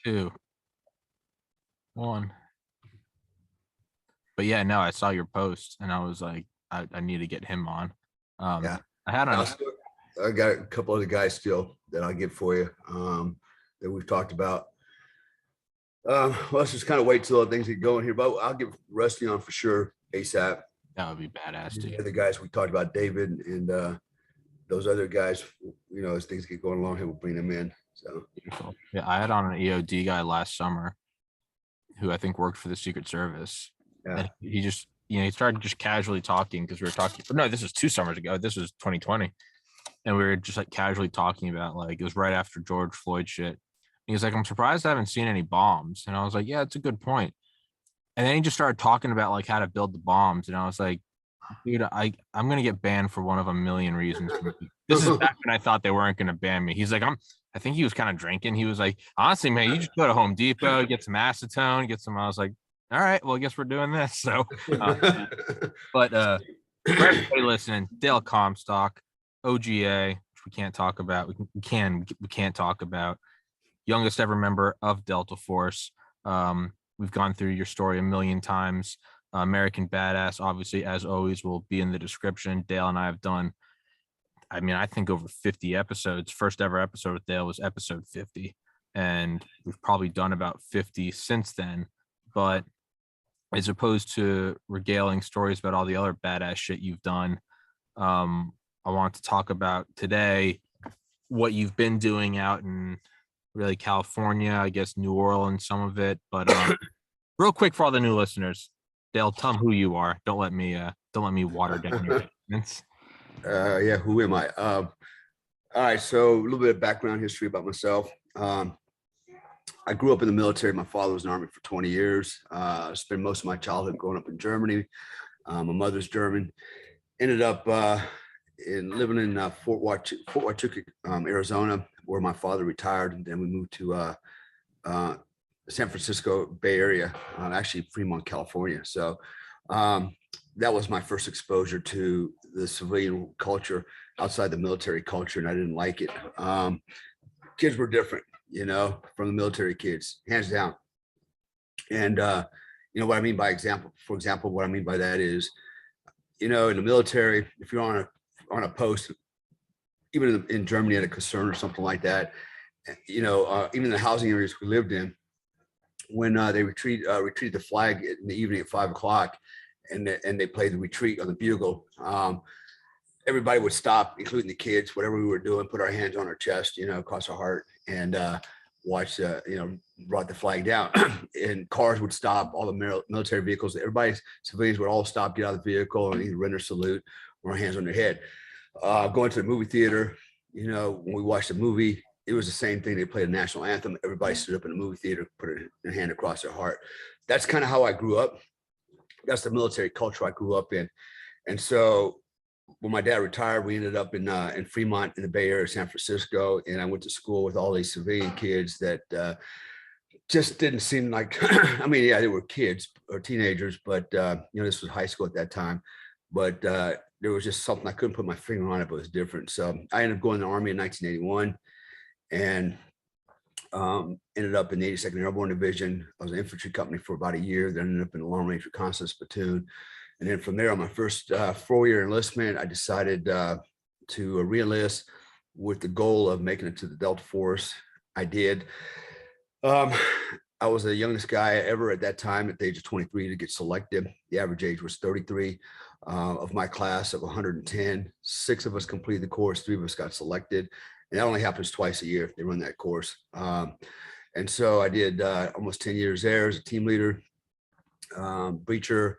2, 1. But yeah, no, I saw your post and I was like, I need to get him on. Yeah. I had on. I got a couple other guys still that I'll get for you that we've talked about. Well, let's just kind of wait till things get going here, but I'll get Rusty on for sure ASAP. That would be badass, dude. The other guys we talked about, David and those other guys, as things get going along here, we'll bring them in. So beautiful. Yeah, I had on an EOD guy last summer who I think worked for the Secret Service. yeah. And he just, he started just casually talking because we were talking. No, this was 2 summers ago. This was 2020. And we were just like casually talking about, like, it was right after George Floyd shit. He was like, I'm surprised I haven't seen any bombs. And I was like, yeah, it's a good point. And then he just started talking about like how to build the bombs. And I was like, dude, I'm gonna get banned for one of a million reasons. This is back when I thought they weren't gonna ban me. He's like, I think he was kind of drinking. He was like, honestly, man, you just go to Home Depot, get some acetone, get some. I was like, all right, well, I guess we're doing this. So, but for everybody listening, Dale Comstock, OGA, which we can't talk about. We can't talk about. Youngest ever member of Delta Force. We've gone through your story a million times. American Badass, obviously, as always, will be in the description. Dale and I have done, I think over 50 episodes. First ever episode with Dale was episode 50. And we've probably done about 50 since then. But as opposed to regaling stories about all the other badass shit you've done, I want to talk about today what you've been doing out in really California, I guess New Orleans, some of it. But real quick for all the new listeners, Dale, tell them who you are. Don't let me water down your statements. Yeah, who am I? All right, so a little bit of background history about myself. I grew up in the military. My father was in the Army for 20 years. Spent most of my childhood growing up in Germany. My mother's German. Ended up living in Fort Huachuca, Arizona, where my father retired. And then we moved to San Francisco Bay Area, actually Fremont, California. So that was my first exposure to the civilian culture outside the military culture, and I didn't like it. Kids were different, from the military kids, hands down. And what I mean by for example, what I mean by that is, in the military, if you're on a post, even in Germany at a concern or something like that, even in the housing areas we lived in, when they retreated the flag in the evening at 5:00, and they played the retreat on the bugle, everybody would stop, including the kids, whatever we were doing, put our hands on our chest, across our heart, and watch, brought the flag down. And cars would stop, all the military vehicles, civilians would all stop, get out of the vehicle, and either render salute or hands on their head. Going to the movie theater, when we watched a movie, it was the same thing. They played a national anthem. Everybody stood up in the movie theater, put their hand across their heart. That's kind of how I grew up. That's the military culture I grew up in. And so when my dad retired, we ended up in Fremont, in the Bay Area, San Francisco, and I went to school with all these civilian kids that just didn't seem like, yeah, they were kids or teenagers, but this was high school at that time. But there was just something I couldn't put my finger on it, but it was different. So I ended up going to the Army in 1981, and ended up in the 82nd Airborne Division. I was an infantry company for about a year, then ended up in the Long Range Reconnaissance Platoon. And then from there, on my first 4-year enlistment, I decided to re-enlist with the goal of making it to the Delta Force. I did. I was the youngest guy ever at that time, at the age of 23, to get selected. The average age was 33. Of my class of 110, 6 of us completed the course, 3 of us got selected. And that only happens twice a year if they run that course. And so I did almost 10 years there as a team leader, breacher,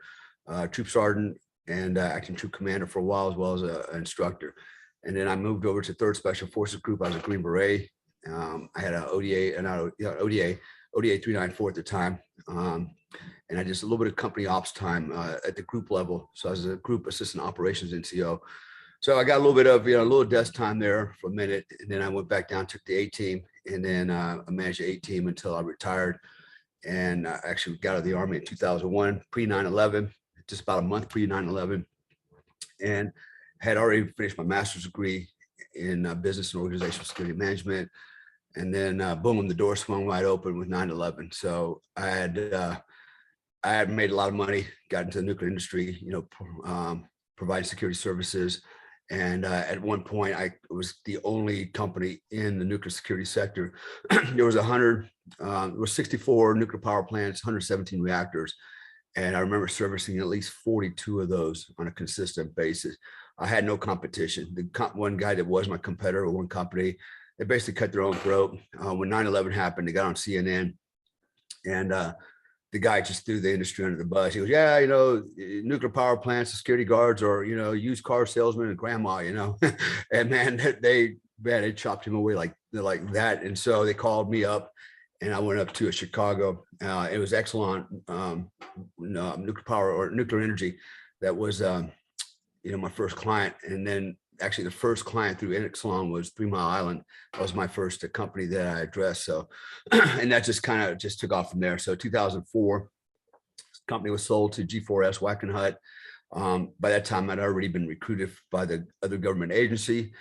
troop sergeant, and acting troop commander for a while, as well as an instructor. And then I moved over to 3rd Special Forces Group. I was a Green Beret. I had an ODA 394 at the time. And I did a little bit of company ops time at the group level. So I was a group assistant operations NCO. So I got a little bit of, a little desk time there for a minute. And then I went back down, took the A team, and then I managed the A team until I retired. And I actually got out of the Army in 2001, pre 9/11, just about a month pre 9/11. And had already finished my master's degree in business and organizational security management. And then boom, the door swung wide open with 9/11. So I had made a lot of money, got into the nuclear industry, providing security services. And at one point, I was the only company in the nuclear security sector. There was 64 nuclear power plants, 117 reactors. And I remember servicing at least 42 of those on a consistent basis. I had no competition. One guy that was my competitor, one company, they basically cut their own throat. When 9/11 happened, they got on CNN, and the guy just threw the industry under the bus. He goes, yeah, nuclear power plants, security guards, or, used car salesmen and grandma, and man, they chopped him away like that. And so they called me up, and I went up to Chicago. It was Exelon, nuclear power or nuclear energy. That was, my first client. And then actually the first client through Exelon was 3 Mile Island. That was my first company that I addressed. So, and that just kind of took off from there. So 2004, company was sold to G4S Wackenhut. By that time, I'd already been recruited by the other government agency.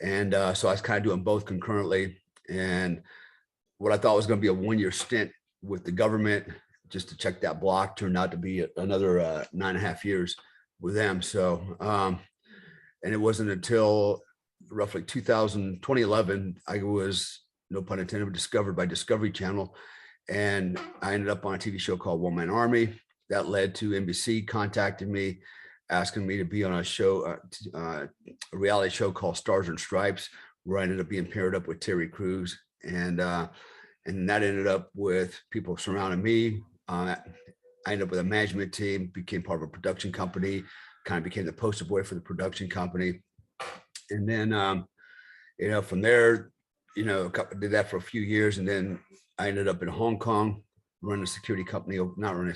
And so I was kind of doing both concurrently. And what I thought was going to be a 1-year stint with the government, just to check that block, turned out to be another 9.5 years with them. So, and it wasn't until roughly 2011, I was, no pun intended, discovered by Discovery Channel. And I ended up on a TV show called One Man Army. That led to NBC contacting me, asking me to be on a show, a reality show called Stars and Stripes, where I ended up being paired up with Terry Crews. And that ended up with people surrounding me. I ended up with a management team, became part of a production company, kind of became the poster boy for the production company. And then, from there, did that for a few years. And then I ended up in Hong Kong, running a security company, running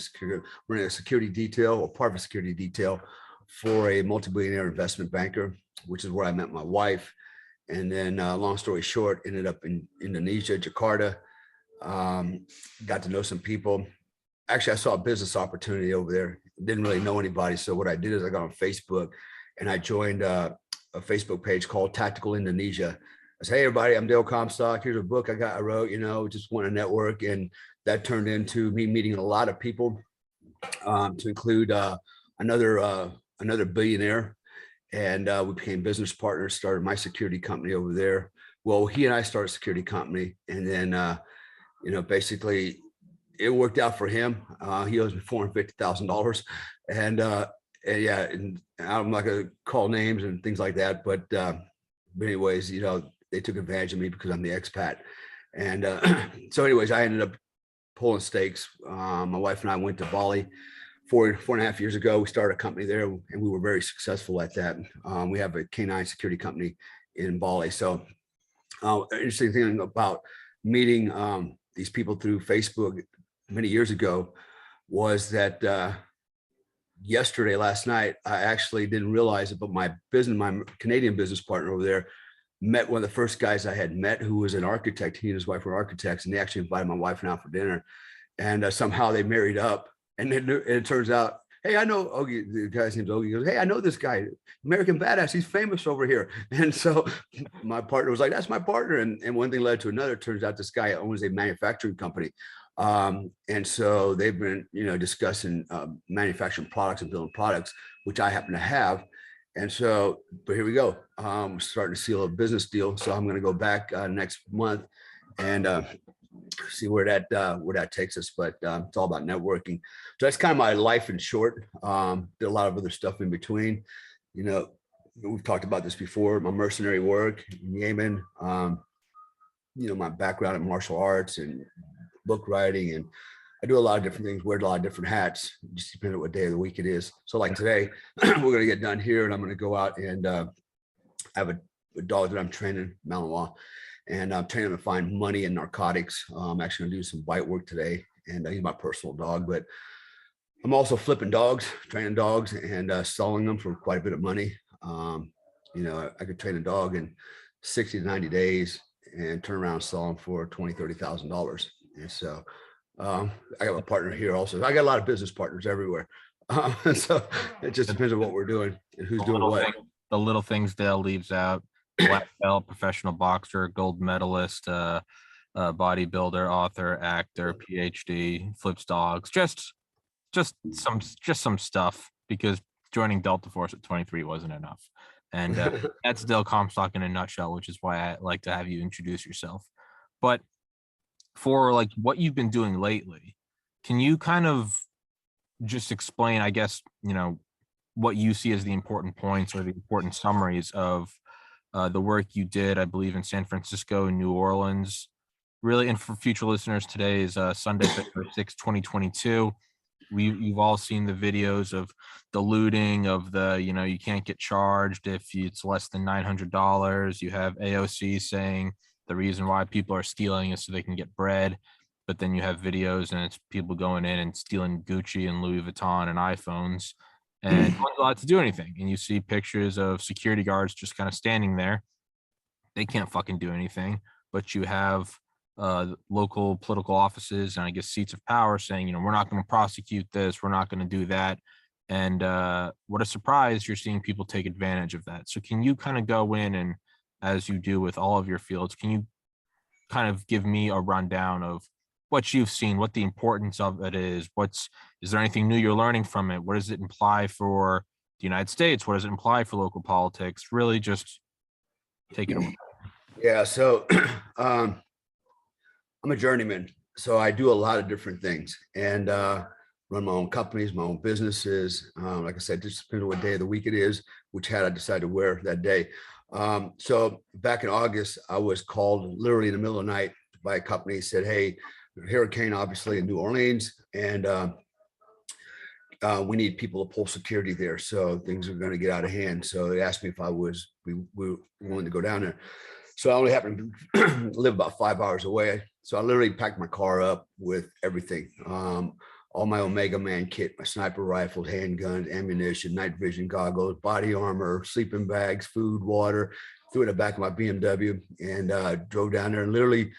a security detail, or part of a security detail for a multi-billionaire investment banker, which is where I met my wife. And then long story short, ended up in Indonesia, Jakarta, got to know some people. Actually, I saw a business opportunity over there. Didn't really know anybody. So what I did is I got on Facebook and I joined a Facebook page called Tactical Indonesia. I said, hey, everybody, I'm Dale Comstock. Here's a book I wrote, just want to network. And that turned into me meeting a lot of people, to include another billionaire. And we became business partners, started my security company over there. Well, he and I started a security company. And then, basically it worked out for him. He owes me $450,000. And yeah, and I'm not going to call names and things like that. But anyways, they took advantage of me because I'm the expat. And so anyways, I ended up pulling stakes. My wife and I went to Bali 4.5 years ago. We started a company there, and we were very successful at that. We have a canine security company in Bali. So interesting thing about meeting these people through Facebook many years ago was that last night, I actually didn't realize it, but my Canadian business partner over there met one of the first guys I had met, who was an architect. He and his wife were architects, and they actually invited my wife and I out for dinner. And somehow they married up. And then it turns out, hey, I know Ogie, the guy's name's Ogie. He goes, hey, I know this guy, American Badass. He's famous over here. And so my partner was like, that's my partner. And one thing led to another. It turns out this guy owns a manufacturing company. And so they've been, discussing manufacturing products and building products, which I happen to have. And so, but here we go. We're starting to seal a business deal. So I'm going to go back next month and see where that takes us. But it's all about networking. So that's kind of my life in short. Did a lot of other stuff in between. We've talked about this before. My mercenary work in Yemen. My background in martial arts and book writing, and I do a lot of different things, wear a lot of different hats, just depending on what day of the week it is. So like today, we're going to get done here, and I'm going to go out and have a dog that I'm training, Malinois, and I'm training him to find money in narcotics. I'm actually going to do some bite work today, and he's my personal dog, but I'm also flipping dogs, training dogs, and selling them for quite a bit of money. I could train a dog in 60 to 90 days and turn around and sell them for $20,000-$30,000. And so I got a partner here also. I got a lot of business partners everywhere. So it just depends on what we're doing and who's doing what. The little things Dale leaves out: black belt, professional boxer, gold medalist, bodybuilder, author, actor, PhD, flips dogs, just some stuff, because joining Delta Force at 23 wasn't enough. And that's Dale Comstock in a nutshell, which is why I like to have you introduce yourself. But for like what you've been doing lately, can you kind of just explain, I guess, what you see as the important points or the important summaries of the work you did, I believe, in San Francisco and New Orleans, really? And for future listeners, today is Sunday, February 6, 2022. You've all seen the videos of the looting, of the, you can't get charged if it's less than $900. You have AOC saying the reason why people are stealing is so they can get bread. But then you have videos and it's people going in and stealing Gucci and Louis Vuitton and iPhones, and no one's allowed to do anything. And you see pictures of security guards just kind of standing there. They can't fucking do anything. But you have local political offices and I guess seats of power saying, we're not going to prosecute this, we're not going to do that. And what a surprise, you're seeing people take advantage of that. So can you kind of go in and, as you do with all of your fields, can you kind of give me a rundown of what you've seen, what the importance of it is? Is there anything new you're learning from it? What does it imply for the United States? What does it imply for local politics? Really just take it away. Yeah. So I'm a journeyman. So I do a lot of different things and run my own companies, my own businesses. Like I said, just depending on what day of the week it is, which hat I decide to wear that day. So back in August, I was called literally in the middle of the night by a company, said, hey, hurricane obviously in New Orleans, and we need people to pull security there. So things are going to get out of hand. So they asked me if we were willing to go down there. So I only happened to live about 5 hours away. So I literally packed my car up with everything. All my Omega Man kit, my sniper rifle, handguns, ammunition, night vision goggles, body armor, sleeping bags, food, water, threw it in the back of my BMW and drove down there and literally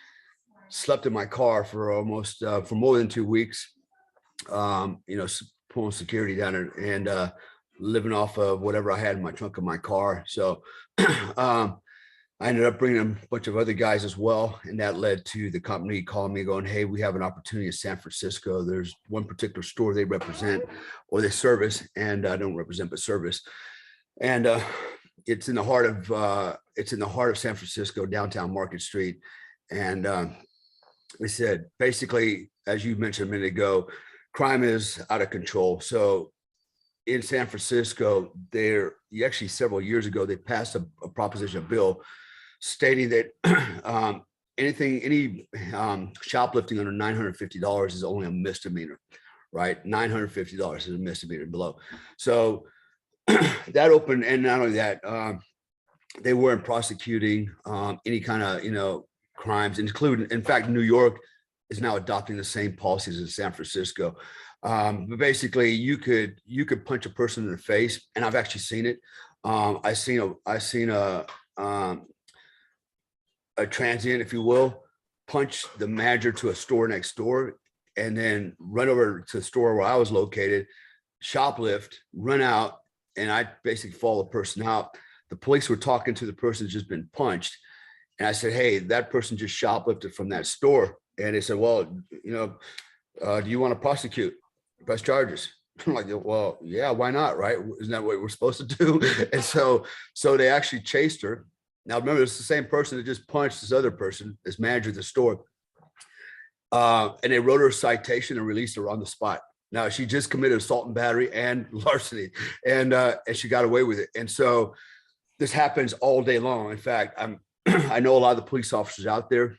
slept in my car for almost for more than 2 weeks, pulling security down there and living off of whatever I had in my trunk of my car. So I ended up bringing a bunch of other guys as well. And that led to the company calling me going, hey, we have an opportunity in San Francisco. There's one particular store they represent or they service, and I don't represent, but service. And it's in the heart of San Francisco, downtown Market Street. And they said, basically, as you mentioned a minute ago, crime is out of control. So in San Francisco, actually several years ago, they passed a proposition bill stating that any shoplifting under $950 is only a misdemeanor, right? $950 is a misdemeanor below. So that opened, and not only that, they weren't prosecuting any kind of, crimes, including, in fact, New York is now adopting the same policies as San Francisco. But basically you could punch a person in the face, and I've actually seen it. I seen a transient, if you will, punch the manager to a store next door and then run over to the store where I was located, shoplift, run out, and I basically follow the person out. The police were talking to the person who's just been punched. And I said, hey, that person just shoplifted from that store. And they said, well, do you want to prosecute, press charges? I'm like, well, yeah, why not? Right? Isn't that what we're supposed to do? And so they actually chased her. Now, remember, it's the same person that just punched this other person, this manager of the store. And they wrote her a citation and released her on the spot. Now, she just committed assault and battery and larceny, and she got away with it. And so this happens all day long. In fact, I know a lot of the police officers out there,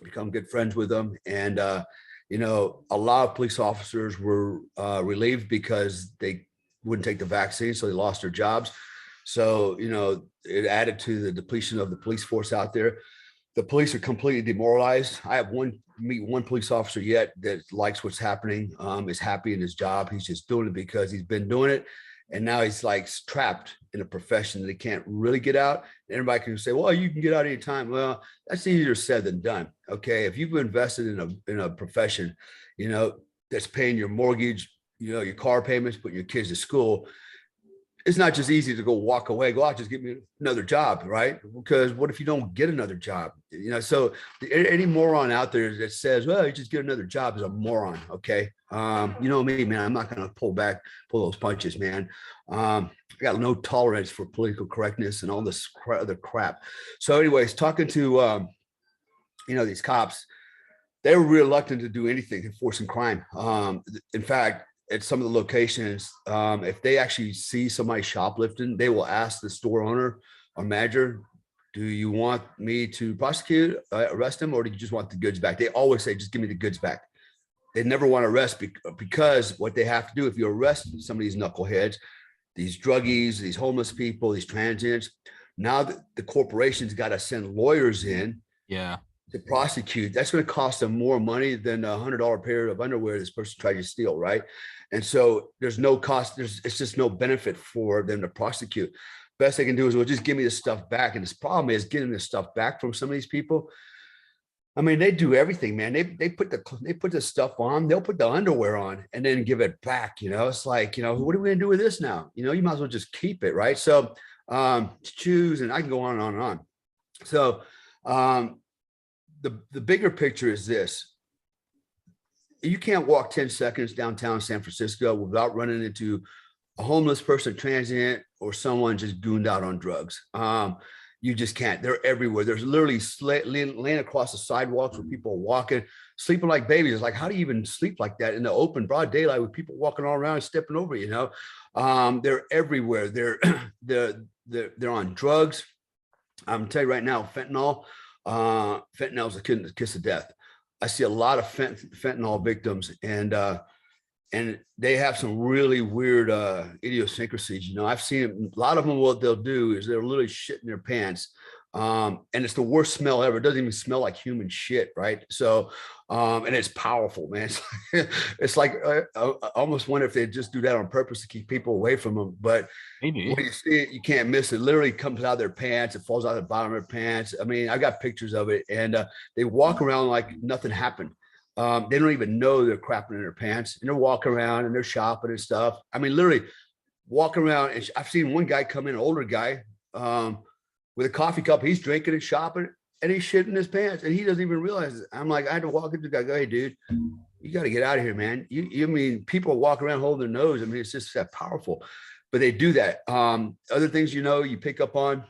become good friends with them. And, a lot of police officers were relieved because they wouldn't take the vaccine, so they lost their jobs. So, it added to the depletion of the police force out there. The police are completely demoralized. I have meet one police officer yet that likes what's happening, is happy in his job. He's just doing it because he's been doing it. And now he's like trapped in a profession that he can't really get out. And everybody can say, well, you can get out anytime. Well, that's easier said than done. Okay. If you've invested in a profession, that's paying your mortgage, your car payments, putting your kids to school, it's not just easy to go walk away, go out, just give me another job, right? Because what if you don't get another job? So any moron out there that says, well, you just get another job is a moron. Okay. You know me, man, I'm not going to pull those punches, man. I got no tolerance for political correctness and all this other crap. So anyways, talking to, these cops, they were reluctant to do anything enforcing crime. In fact, at some of the locations, if they actually see somebody shoplifting, they will ask the store owner or manager, do you want me to prosecute, arrest them, or do you just want the goods back? They always say, just give me the goods back. They never want to arrest because what they have to do, if you arrest some of these knuckleheads, these druggies, these homeless people, these transients, now the corporation's got to send lawyers in. Yeah. To prosecute, that's going to cost them more money than $100 pair of underwear this person tried to steal, right? And so there's no cost, it's just no benefit for them to prosecute. Best they can do is, well, just give me this stuff back. And this problem is getting this stuff back from some of these people. I mean, they do everything, man. They put the stuff on, they'll put the underwear on and then give it back. It's like, what are we gonna do with this now? You might as well just keep it, right? So choose, and I can go on and on and on. So the bigger picture is this. You can't walk 10 seconds downtown San Francisco without running into a homeless person, transient, or someone just gooned out on drugs. You just can't. They're everywhere. There's literally laying across the sidewalks where people are walking, sleeping like babies. It's like, how do you even sleep like that in the open, broad daylight with people walking all around and stepping over, They're everywhere. They're on drugs. I'm telling you right now, fentanyl. Fentanyl is a kiss of death. I see a lot of fentanyl victims, and they have some really weird idiosyncrasies. I've seen a lot of them. What they'll do is they're literally shitting their pants, and it's the worst smell ever. It doesn't even smell like human shit, right? So, and it's powerful, man. It's like I almost wonder if they just do that on purpose to keep people away from them. But Maybe. when you see it, you can't miss it. It literally comes out of their pants. It falls out of the bottom of their pants. I mean, I got pictures of it, and they walk around like nothing happened. They don't even know they're crapping in their pants, and they're walking around and they're shopping and stuff. I mean, literally walking around. And I've seen one guy come in, an older guy, with a coffee cup. He's drinking and shopping, and he's shitting his pants, and he doesn't even realize it. I'm like, I had to walk into the guy, go, hey, dude, you got to get out of here, man. You mean people walk around holding their nose. I mean, it's just that powerful, but they do that. Other things, you pick up on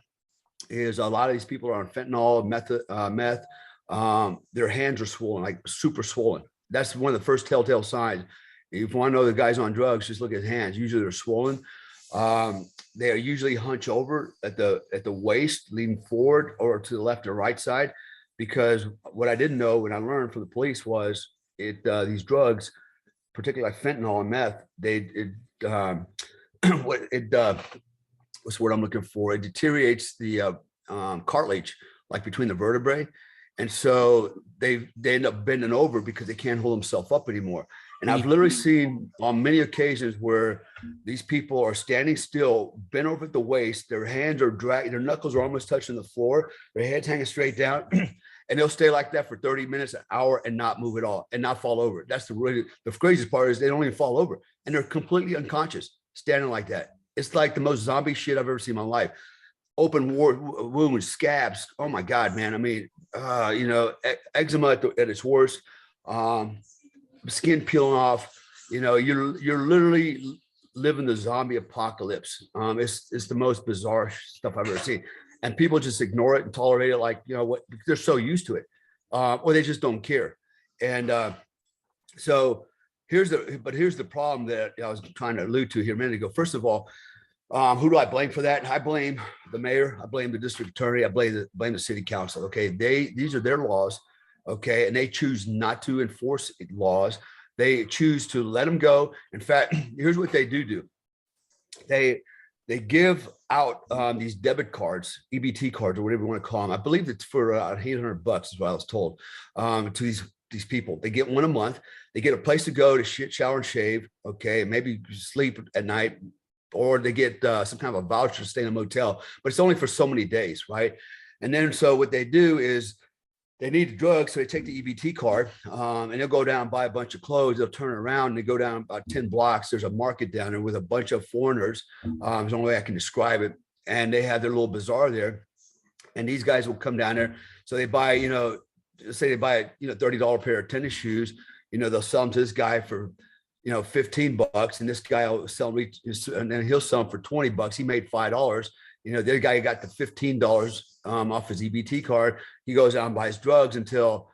is a lot of these people are on fentanyl, meth. Their hands are swollen, like super swollen. That's one of the first telltale signs. If you want to know the guy's on drugs, just look at his hands. Usually they're swollen. They are usually hunch over at the waist, leaning forward, or to the left or right side. Because what I didn't know when I learned from the police was these drugs, particularly like fentanyl and meth, what's the word I'm looking for? It deteriorates the cartilage, like between the vertebrae. And so they end up bending over because they can't hold themselves up anymore. And I've literally seen on many occasions where these people are standing still, bent over at the waist, their hands are dragging, their knuckles are almost touching the floor, their heads hanging straight down, and they'll stay like that for 30 minutes, an hour, and not move at all, and not fall over. That's the craziest part is they don't even fall over, and they're completely unconscious, standing like that. It's like the most zombie shit I've ever seen in my life. Open wounds, scabs. Oh my God, man. I mean, eczema at its worst, skin peeling off. You're literally living the zombie apocalypse. It's the most bizarre stuff I've ever seen, and people just ignore it and tolerate it, like what they're so used to it, or they just don't care. And so here's the problem that I was trying to allude to here a minute ago. First of all, who do I blame for that? I blame the mayor. I blame the district attorney. I blame the city council. Okay, these are their laws. Okay, and they choose not to enforce laws. They choose to let them go. In fact, here's what they do. They give out these debit cards, EBT cards, or whatever you want to call them. I believe it's for $800 is what I was told, to these people. They get one a month. They get a place to go to shit, shower, and shave. Okay, and maybe sleep at night. Or they get some kind of a voucher to stay in a motel, but it's only for so many days, right? And then so what they do is they need the drugs, so they take the EBT card, and they'll go down and buy a bunch of clothes. They'll turn around and they go down about 10 blocks. There's a market down there with a bunch of foreigners. There's the only way I can describe it. And they have their little bazaar there. And these guys will come down there. So they buy, say they buy a $30 pair of tennis shoes. They'll sell them to this guy for, $15, and this guy will sell them, and then he'll sell them for $20. He made $5. The other guy got the $15 off his EBT card. He goes out and buys drugs until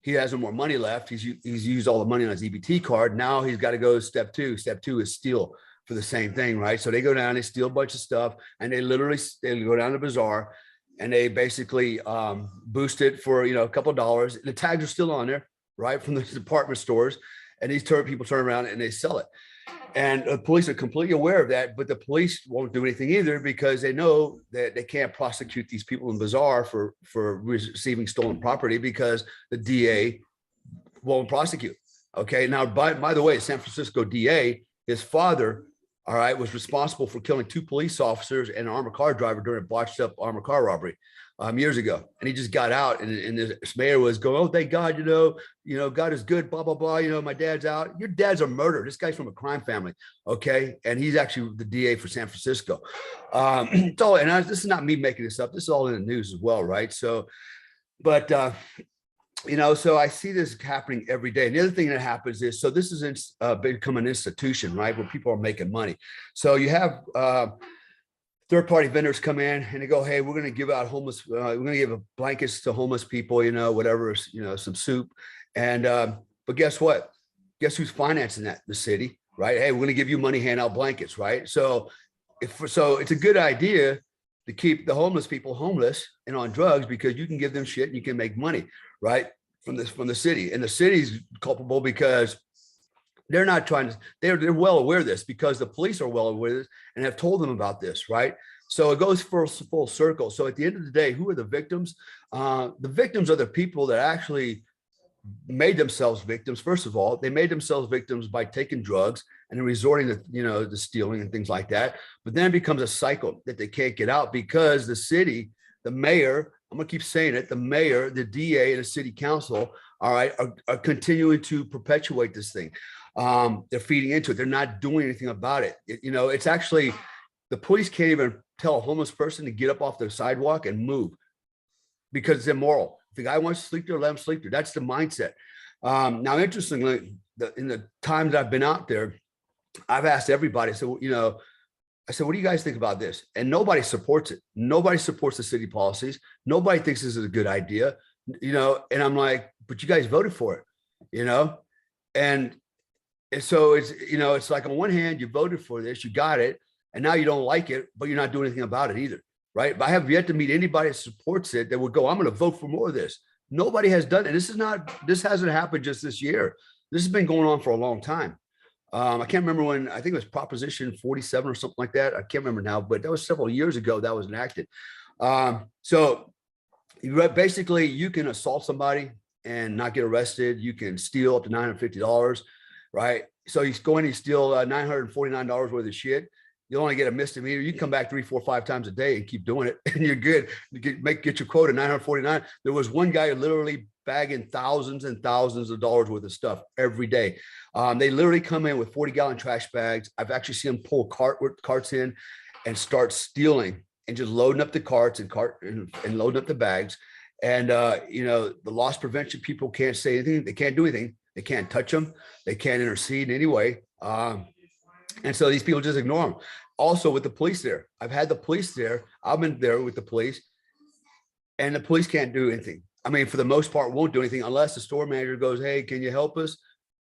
he has no more money left. He's used all the money on his EBT card. Now he's got to go to step two. Step two is steal for the same thing, right? So they go down, they steal a bunch of stuff, and they go down to the bazaar, and they basically boost it for a couple of dollars. The tags are still on there, right, from the department stores, and these people turn around and they sell it. And the police are completely aware of that, but the police won't do anything either because they know that they can't prosecute these people in the bazaar for receiving stolen property because the DA won't prosecute. Okay. Now, by the way, San Francisco DA, his father, all right, was responsible for killing 2 police officers and an armored car driver during a botched up armored car robbery years ago. And he just got out, and this mayor was going, "Oh, thank God, God is good, blah, blah, blah. My dad's out." Your dad's a murderer. This guy's from a crime family. Okay. And he's actually the DA for San Francisco. This is not me making this up. This is all in the news as well. Right. So, but, so I see this happening every day. And the other thing that happens is, so this is become an institution, right, where people are making money. So you have third-party vendors come in and they go, "Hey, we're going to give out homeless, we're going to give blankets to homeless people, whatever, some soup." And but guess what? Guess who's financing that? The city, right? "Hey, we're going to give you money, hand out blankets," right? So it's a good idea to keep the homeless people homeless and on drugs because you can give them shit and you can make money, right? From the city. And the city's culpable because they're not trying to, they're well aware of this because the police are well aware of this and have told them about this, right? So it goes full circle. So at the end of the day, who are the victims? The victims are the people that actually made themselves victims. First of all, they made themselves victims by taking drugs and then resorting to, the stealing and things like that. But then it becomes a cycle that they can't get out because the city, the mayor, I'm going to keep saying it, the mayor, the DA, and the city council, all right, are continuing to perpetuate this thing. They're feeding into it. They're not doing anything about it. It's actually, the police can't even tell a homeless person to get up off the sidewalk and move because it's immoral. If the guy wants to sleep there, let him sleep there. That's the mindset. Now, interestingly, in the time that I've been out there, I've asked everybody, so, I said, "What do you guys think about this?" And nobody supports it. Nobody supports the city policies. Nobody thinks this is a good idea, and I'm like, "But you guys voted for it, and so it's like on one hand, you voted for this, you got it, and now you don't like it, but you're not doing anything about it either, right? But I have yet to meet anybody that supports it that would go, "I'm going to vote for more of this." Nobody has done it. This hasn't happened just this year. This has been going on for a long time. I can't remember when, I think it was Proposition 47 or something like that. I can't remember now, but that was several years ago that was enacted. So basically you can assault somebody and not get arrested. You can steal up to $950, right? So you go in and steal $949 worth of shit. You'll only get a misdemeanor. You can come back 3, 4, 5 times a day and keep doing it, and you're good. You get your quota, 949. There was one guy literally bagging thousands and thousands of dollars worth of stuff every day. They literally come in with 40-gallon trash bags. I've actually seen them pull carts in and start stealing and just loading up the carts and loading up the bags. And the loss prevention people can't say anything. They can't do anything. They can't touch them. They can't intercede in any way. And so these people just ignore them. Also with the police there, I've had the police there. I've been there with the police, and the police can't do anything. I mean, for the most part, won't do anything unless the store manager goes, "Hey, can you help us?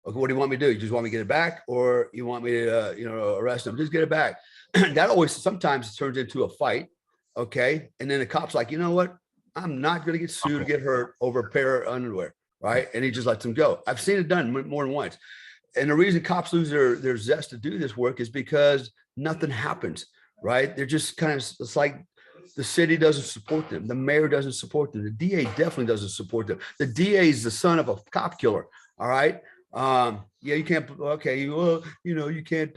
Okay, what do you want me to do? You just want me to get it back, or you want me to, arrest them? Just get it back." That always sometimes turns into a fight. Okay. And then the cop's like, "You know what? I'm not going to get sued or get hurt over a pair of underwear." Right. And he just lets them go. I've seen it done more than once. And the reason cops lose their zest to do this work is because nothing happens, right? They're just kind of, it's like the city doesn't support them. The mayor doesn't support them. The DA definitely doesn't support them. The DA is the son of a cop killer. All right. Yeah, you can't, okay. You can't,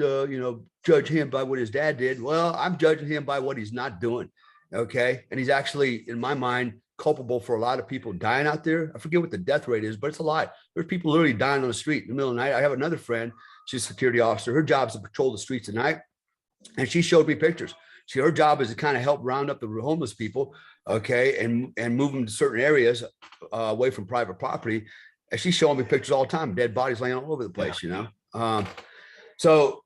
judge him by what his dad did. Well, I'm judging him by what he's not doing. Okay. And he's actually, in my mind, culpable for a lot of people dying out there. I forget what the death rate is, but it's a lot. There's people literally dying on the street in the middle of the night. I have another friend, she's a security officer. Her job is to patrol the streets at night. And she showed me pictures. Her job is to kind of help round up the homeless people, okay, and move them to certain areas away from private property. And she's showing me pictures all the time, dead bodies laying all over the place, you know. So,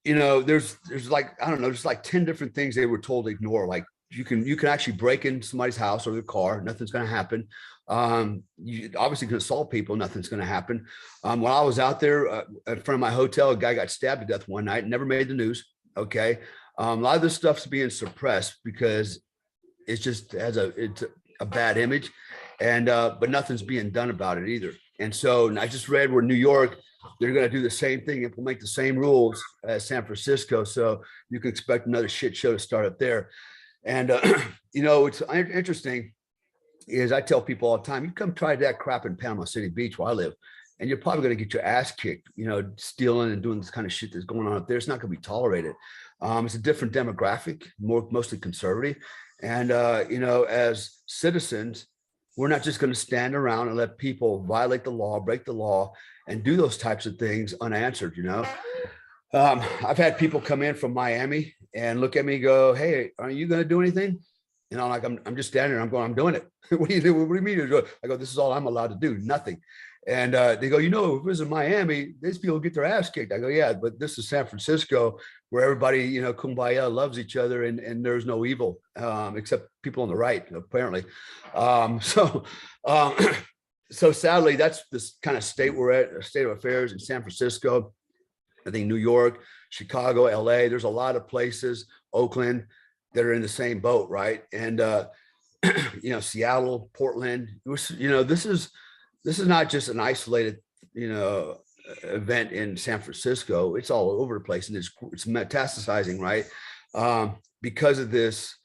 you know, there's like, I don't know, there's like 10 different things they were told to ignore. Like you can actually break in somebody's house or their car, nothing's going to happen. You obviously can assault people, nothing's going to happen. While I was out there in front of my hotel, a guy got stabbed to death one night, never made the news. Okay. A lot of this stuff's being suppressed because it's just it's a bad image, and but nothing's being done about it either. And so I just read where New York, they're going to do the same thing, implement the same rules as San Francisco. So you can expect another shit show to start up there. And you know, it's interesting is I tell people all the time, you come try that crap in Panama City Beach where I live, and you're probably going to get your ass kicked, you know, stealing and doing this kind of shit that's going on up there. It's not going to be tolerated. It's a different demographic, mostly conservative. And, you know, as citizens, we're not just going to stand around and let people violate the law, break the law, and do those types of things unanswered, you know. I've had people come in from Miami and look at me and go, hey, are you going to do anything? And I'm like, I'm just standing there. I'm going, I'm doing it. What do you do? What do you mean? I go, this is all I'm allowed to do, nothing. And they go, you know, if it was in Miami, these people get their ass kicked. I go, yeah, but this is San Francisco where everybody, you know, kumbaya, loves each other, and there's no evil, except people on the right, apparently. So sadly, that's this kind of state we're at, a state of affairs in San Francisco. I think New York, Chicago, LA, there's a lot of places, Oakland, that are in the same boat, right? And, you know, Seattle, Portland, you know, this is not just an isolated, you know, event in San Francisco. It's all over the place, and it's metastasizing, right? Because of this,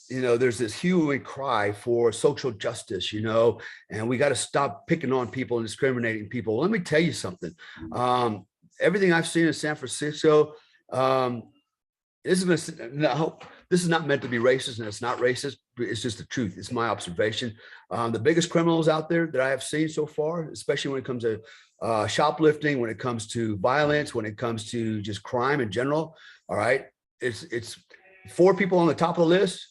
you know, there's this hue and cry for social justice, you know, and we got to stop picking on people and discriminating people. Let me tell you something. Everything I've seen in San Francisco, this is not meant to be racist, and it's not racist. It's just the truth. It's my observation. The biggest criminals out there that I have seen so far, especially when it comes to shoplifting, when it comes to violence, when it comes to just crime in general. All right. It's 4 people on the top of the list: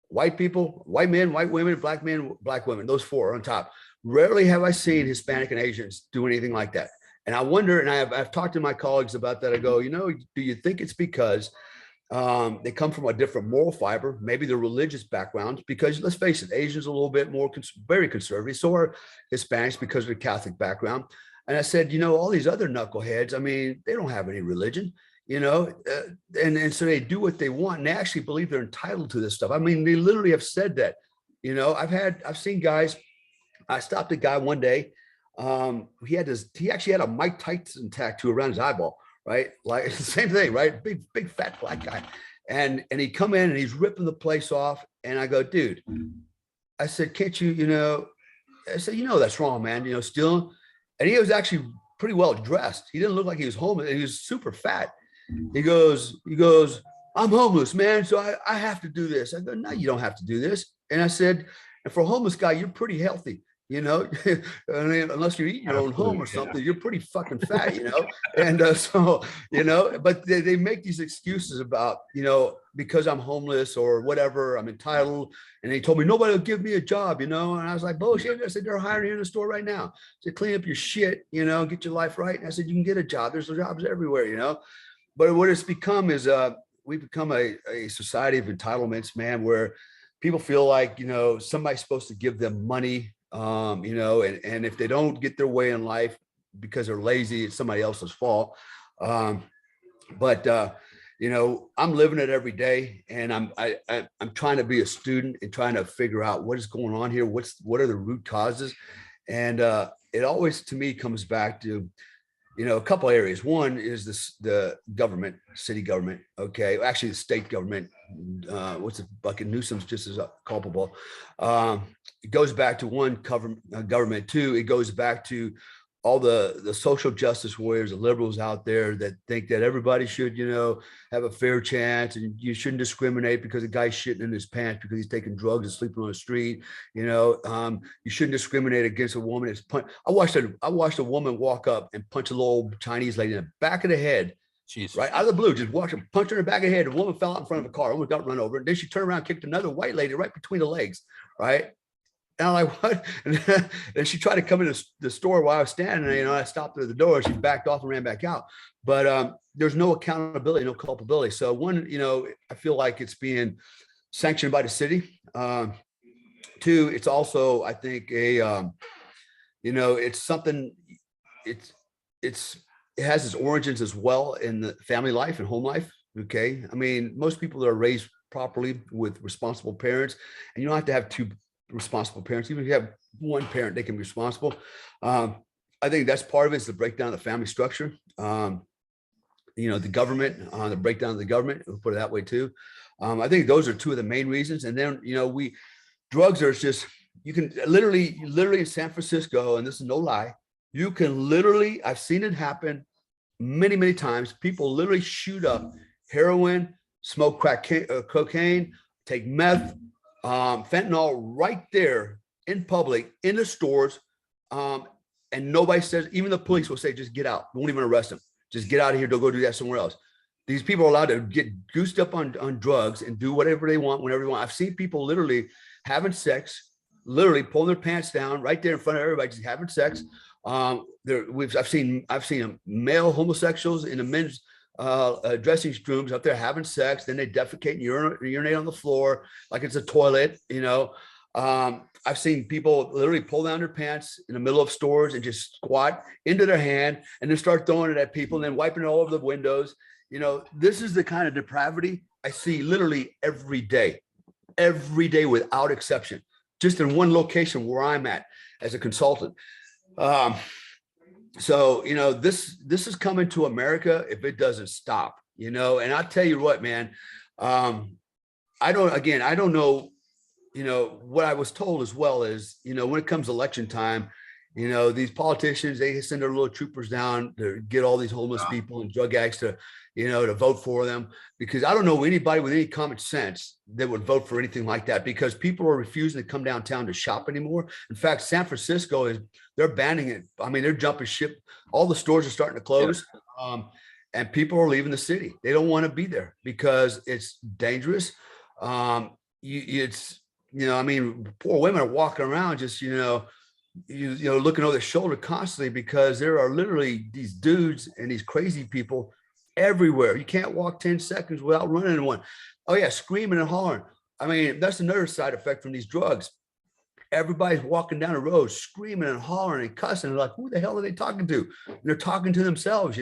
white people, white men, white women, black men, black women. Those 4 are on top. Rarely have I seen Hispanic and Asians do anything like that. And I wonder, and I've talked to my colleagues about that. I go, you know, do you think it's because they come from a different moral fiber, maybe their religious backgrounds? Because let's face it, Asians are a little bit more very conservative. So are Hispanics because of their Catholic background. And I said, you know, all these other knuckleheads, I mean, they don't have any religion, you know, and so they do what they want, and they actually believe they're entitled to this stuff. I mean, they literally have said that. You know, I've seen guys. I stopped a guy one day. He actually had a Mike Tyson tattoo around his eyeball. Right, like the same thing, right? Big fat black guy, and he come in and he's ripping the place off, and I go, dude, I said, can't you, you know, I said, you know, that's wrong, man, you know, stealing. And he was actually pretty well dressed. He didn't look like he was homeless. He was super fat. He goes, I'm homeless, man, so I have to do this. I go, no, you don't have to do this. And I said, and for a homeless guy, you're pretty healthy. You know, I mean, unless you eat your own home or something, you're pretty fucking fat, you know? And so, you know, but they make these excuses about, you know, because I'm homeless or whatever, I'm entitled. And they told me nobody will give me a job, you know? And I was like, bullshit. I said, they're hiring you in the store right now. I said, clean up your shit, you know, get your life right. And I said, you can get a job. There's jobs everywhere, you know? But what it's become is we've become a society of entitlements, man, where people feel like, you know, somebody's supposed to give them money. You know, and if they don't get their way in life because they're lazy, it's somebody else's fault. But you know, I'm living it every day, and I'm trying to be a student and trying to figure out what is going on here. What are the root causes? And it always, to me, comes back to, you know, a couple of areas. One is the government, city government. Okay, actually the state government. What's the bucket? Newsom's just as culpable. It goes back to one, government. 2, it goes back to all the social justice warriors, the liberals out there that think that everybody should, have a fair chance and you shouldn't discriminate because a guy's shitting in his pants because he's taking drugs and sleeping on the street. You shouldn't discriminate against a woman. I watched a woman walk up and punch a little Chinese lady in the back of the head. Jesus. Right out of the blue, just watch him punch her in the back of the head. The woman fell out in front of a car, almost got run over. And then she turned around, and kicked another white lady right between the legs. Right. And I'm like, what? And she tried to come into the store while I was standing there. I stopped her at the door. She backed off and ran back out. But there's no accountability, no culpability. So one, I feel like it's being sanctioned by the city. Two, it's also, I think, it's something. It has its origins as well in the family life and home life. Okay. I mean, most people that are raised properly with responsible parents, and you don't have to have two responsible parents. Even if you have one parent, they can be responsible. I think that's part of it, is the breakdown of the family structure. The government, the breakdown of the government, we'll put it that way too. I think those are two of the main reasons. And then, drugs are just, you can literally in San Francisco, and this is no lie, you can literally, I've seen it happen many, many times. People literally shoot up heroin, smoke crack, cocaine, take meth, fentanyl right there in public, in the stores. And nobody says, even the police will say, just get out. Won't even arrest them. Just get out of here. Don't go do that somewhere else. These people are allowed to get goosed up on drugs and do whatever they want, whenever they want. I've seen people literally having sex, literally pulling their pants down right there in front of everybody, just having sex. I've seen male homosexuals in the men's dressing rooms up there having sex. Then they defecate and urinate on the floor like it's a toilet. I've seen people literally pull down their pants in the middle of stores and just squat into their hand and then start throwing it at people and then wiping it all over the windows. This is the kind of depravity I see literally every day without exception, just in one location where I'm at as a consultant. So, this is coming to America if it doesn't stop, and I'll tell you what, man, I don't know, what I was told as well is, when it comes election time, these politicians, they send their little troopers down to get all these homeless people and drug addicts to vote for them, because I don't know anybody with any common sense that would vote for anything like that, because people are refusing to come downtown to shop anymore. In fact, San Francisco they're banning it. I mean, they're jumping ship. All the stores are starting to close. And people are leaving the city. They don't want to be there because it's dangerous. I mean, poor women are walking around just, looking over their shoulder constantly, because there are literally these dudes and these crazy people everywhere. You can't walk 10 seconds without running into one. Oh yeah, screaming and hollering. I mean, that's another side effect from these drugs. Everybody's walking down the road screaming and hollering and cussing. They're like, who the hell are they talking to? And they're talking to themselves,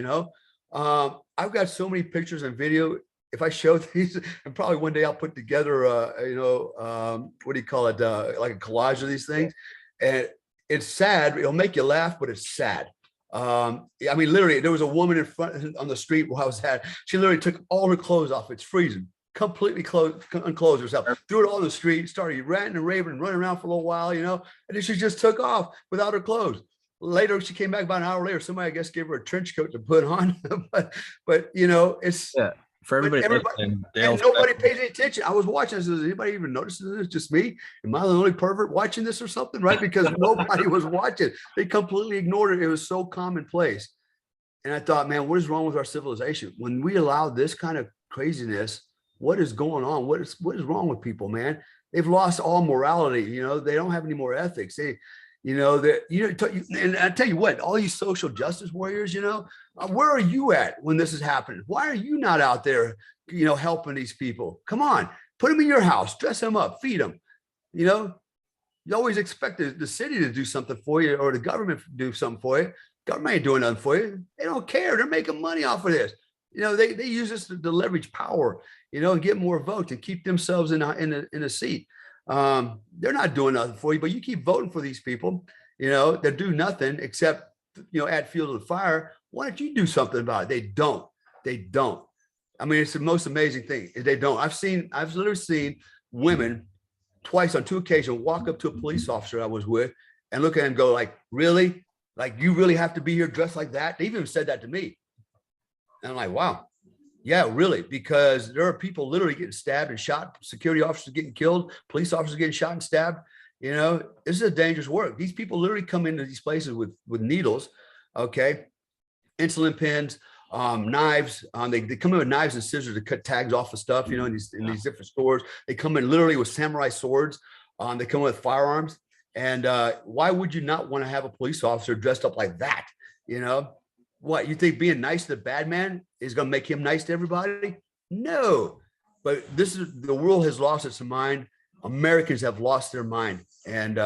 I've got so many pictures and video. If I show these, and probably one day I'll put together, what do you call it? Like a collage of these things. And it's sad. It'll make you laugh, but it's sad. I mean, literally, there was a woman in front on the street where I was at. She literally took all her clothes off. It's freezing. Completely unclothed herself, threw it all in the street, started ranting and raving and running around for a little while, and then she just took off without her clothes. Later, she came back about an hour later. Somebody, I guess, gave her a trench coat to put on, but it's for everybody and nobody pays any attention. I was watching this. Does anybody even notice this? Just me? Am I the only pervert watching this or something? Right? Because nobody was watching. They completely ignored it. It was so commonplace. And I thought, man, what is wrong with our civilization? When we allow this kind of craziness, what is going on? What is wrong with people, man? They've lost all morality. They don't have any more ethics. And I tell you what, all these social justice warriors, where are you at when this is happening? Why are you not out there, helping these people? Come on, put them in your house, dress them up, feed them. You always expect the city to do something for you, or the government to do something for you. Government ain't doing nothing for you. They don't care. They're making money off of this. They use this to leverage power, and get more votes and keep themselves in a seat. They're not doing nothing for you, but you keep voting for these people, that do nothing except, add fuel to the fire. Why don't you do something about it? They don't. I mean, it's the most amazing thing. They don't. I've literally seen women twice on 2 occasions walk up to a police officer I was with and look at him and go like, really? Like, you really have to be here dressed like that? They even said that to me. And I'm like, wow. Yeah, really, because there are people literally getting stabbed and shot, security officers getting killed, police officers getting shot and stabbed. You know, this is a dangerous work. These people literally come into these places with needles, okay, insulin pens, knives. They come in with knives and scissors to cut tags off of stuff, you know, in these different stores. They come in literally with samurai swords. They come in with firearms. And why would you not want to have a police officer dressed up like that? You know, what, you think being nice to the bad man is going to make him nice to everybody? No. But this is, the world has lost its mind. Americans have lost their mind. And,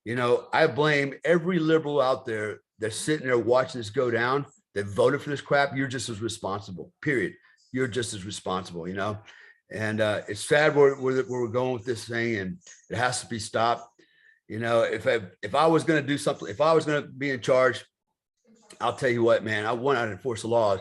you know, I blame every liberal out there that's sitting there watching this go down, that voted for this crap. You're just as responsible, period. You're just as responsible, you know? And it's sad where we're going with this thing, and it has to be stopped. You know, if I was going to do something, if I was going to be in charge, I'll tell you what, man, I want to enforce the laws.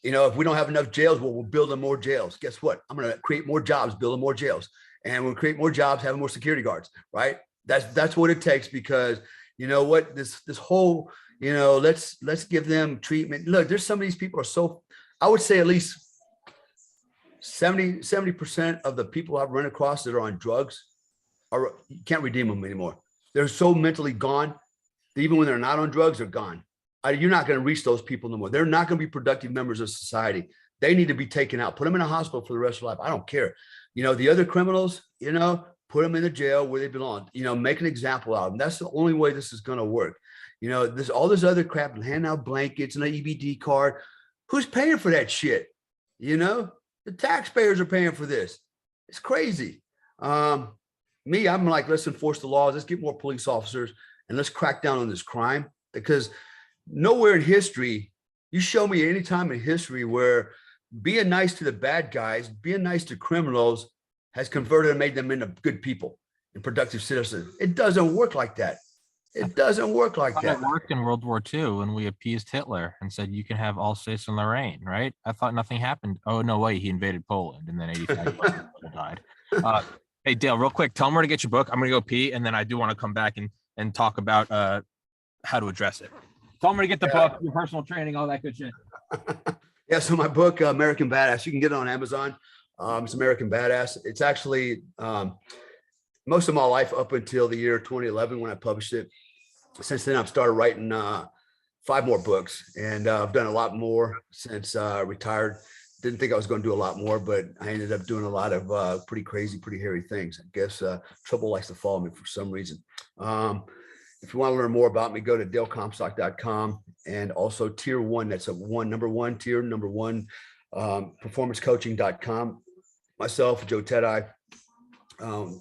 You know, if we don't have enough jails, well, we're building more jails. Guess what? I'm going to create more jobs, building more jails. And we'll create more jobs, having more security guards, right? That's what it takes, because you know what, this whole, you know, let's give them treatment. Look, there's some of these people are so, I would say at least 70% of the people I've run across that are on drugs are, you can't redeem them anymore. They're so mentally gone that even when they're not on drugs, they're gone. You're not going to reach those people no more. They're not going to be productive members of society. They need to be taken out, put them in a hospital for the rest of their life. I don't care. You know, the other criminals, you know, put them in the jail where they belong, you know, make an example out of them. That's the only way this is going to work. You know, there's all this other crap, hand out blankets and an EBD card. Who's paying for that shit? You know, the taxpayers are paying for this. It's crazy. Me, I'm like, let's enforce the laws. Let's get more police officers and let's crack down on this crime, because nowhere in history, you show me any time in history where being nice to the bad guys, being nice to criminals has converted and made them into good people and productive citizens. It doesn't work like that. It doesn't work like that. It worked in World War II when we appeased Hitler and said, you can have Alsace and Lorraine, right? I thought nothing happened. Oh, no way. He invaded Poland and then 85 people died. Hey, Dale, real quick, tell them where to get your book. I'm going to go pee. And then I do want to come back and talk about how to address it. Tell them where to get the book, your personal training, all that good shit. Yeah, so my book, American Badass, you can get it on Amazon. It's American Badass. It's actually most of my life up until the year 2011 when I published it. Since then, I've started writing 5 more books, and I've done a lot more since retired. Didn't think I was going to do a lot more, but I ended up doing a lot of pretty crazy, pretty hairy things. I guess trouble likes to follow me for some reason. If you want to learn more about me, go to dalecomstock.com, and also tier 1. That's a number one tier, number 1, performancecoaching.com. Myself, Joe Tedai.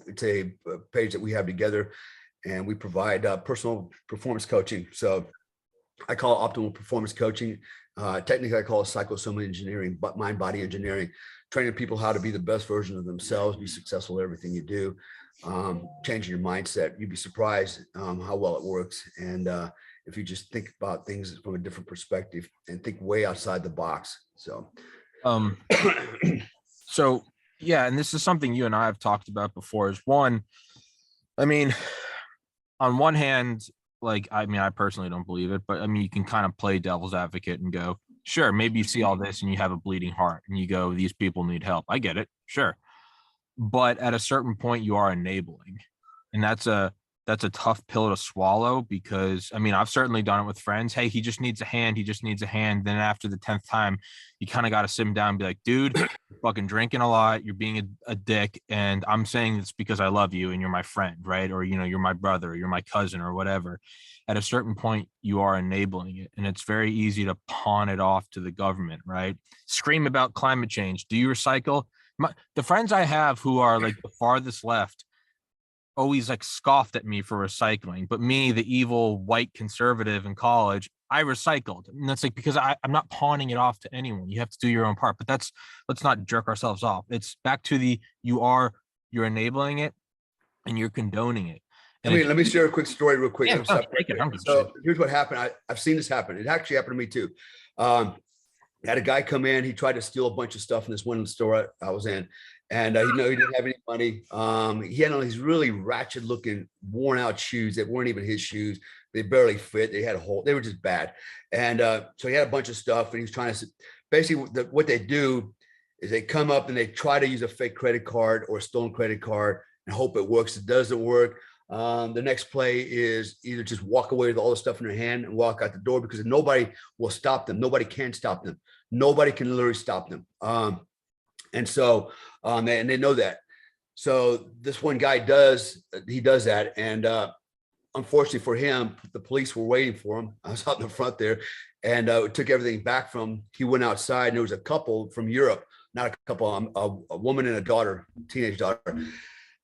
It's a page that we have together, and we provide personal performance coaching. So I call it optimal performance coaching. Technically, I call it psychosomatic engineering, but mind body engineering, training people how to be the best version of themselves, be successful at everything you do. Changing your mindset. You'd be surprised how well it works. And if you just think about things from a different perspective and think way outside the box. So, so yeah, and this is something you and I have talked about before. Is one, I mean, on one hand, like, I mean, I personally don't believe it, but I mean, you can kind of play devil's advocate and go, sure, maybe you see all this and you have a bleeding heart and you go, these people need help. I get it. Sure. But at a certain point you are enabling, and that's a tough pill to swallow, because I mean, I've certainly done it with friends. Hey, he just needs a hand. He just needs a hand. Then after the 10th time, you kind of got to sit him down and be like, dude, you're fucking drinking a lot. You're being a dick. And I'm saying this because I love you and you're my friend, right? Or, you know, you're my brother, or you're my cousin or whatever. At a certain point, you are enabling it. And it's very easy to pawn it off to the government, right? Scream about climate change. Do you recycle? The friends I have who are like the farthest left always like scoffed at me for recycling, but me, the evil white conservative in college, I recycled. And that's like, because I'm not pawning it off to anyone. You have to do your own part. But let's not jerk ourselves off. It's back to you're enabling it and you're condoning it. And let me share a quick story real quick. Yeah, so here's what happened. I've seen this happen. It actually happened to me too. I had a guy come in. He tried to steal a bunch of stuff in this one store I was in, And he didn't have any money. He had on these really ratchet looking, worn out shoes that weren't even his shoes. They barely fit. They had a hole. They were just bad. And so he had a bunch of stuff, and he was trying to basically what they do is they come up and they try to use a fake credit card or a stolen credit card and hope it works. It doesn't work. The next play is either just walk away with all the stuff in their hand and walk out the door, because nobody will stop them. Nobody can stop them. Nobody can literally stop them. And they know that. So this one guy does that. And unfortunately for him, the police were waiting for him. I was out in the front there, and took everything back from him. He went outside, and there was a couple from Europe, not a couple, a woman and a daughter, teenage daughter.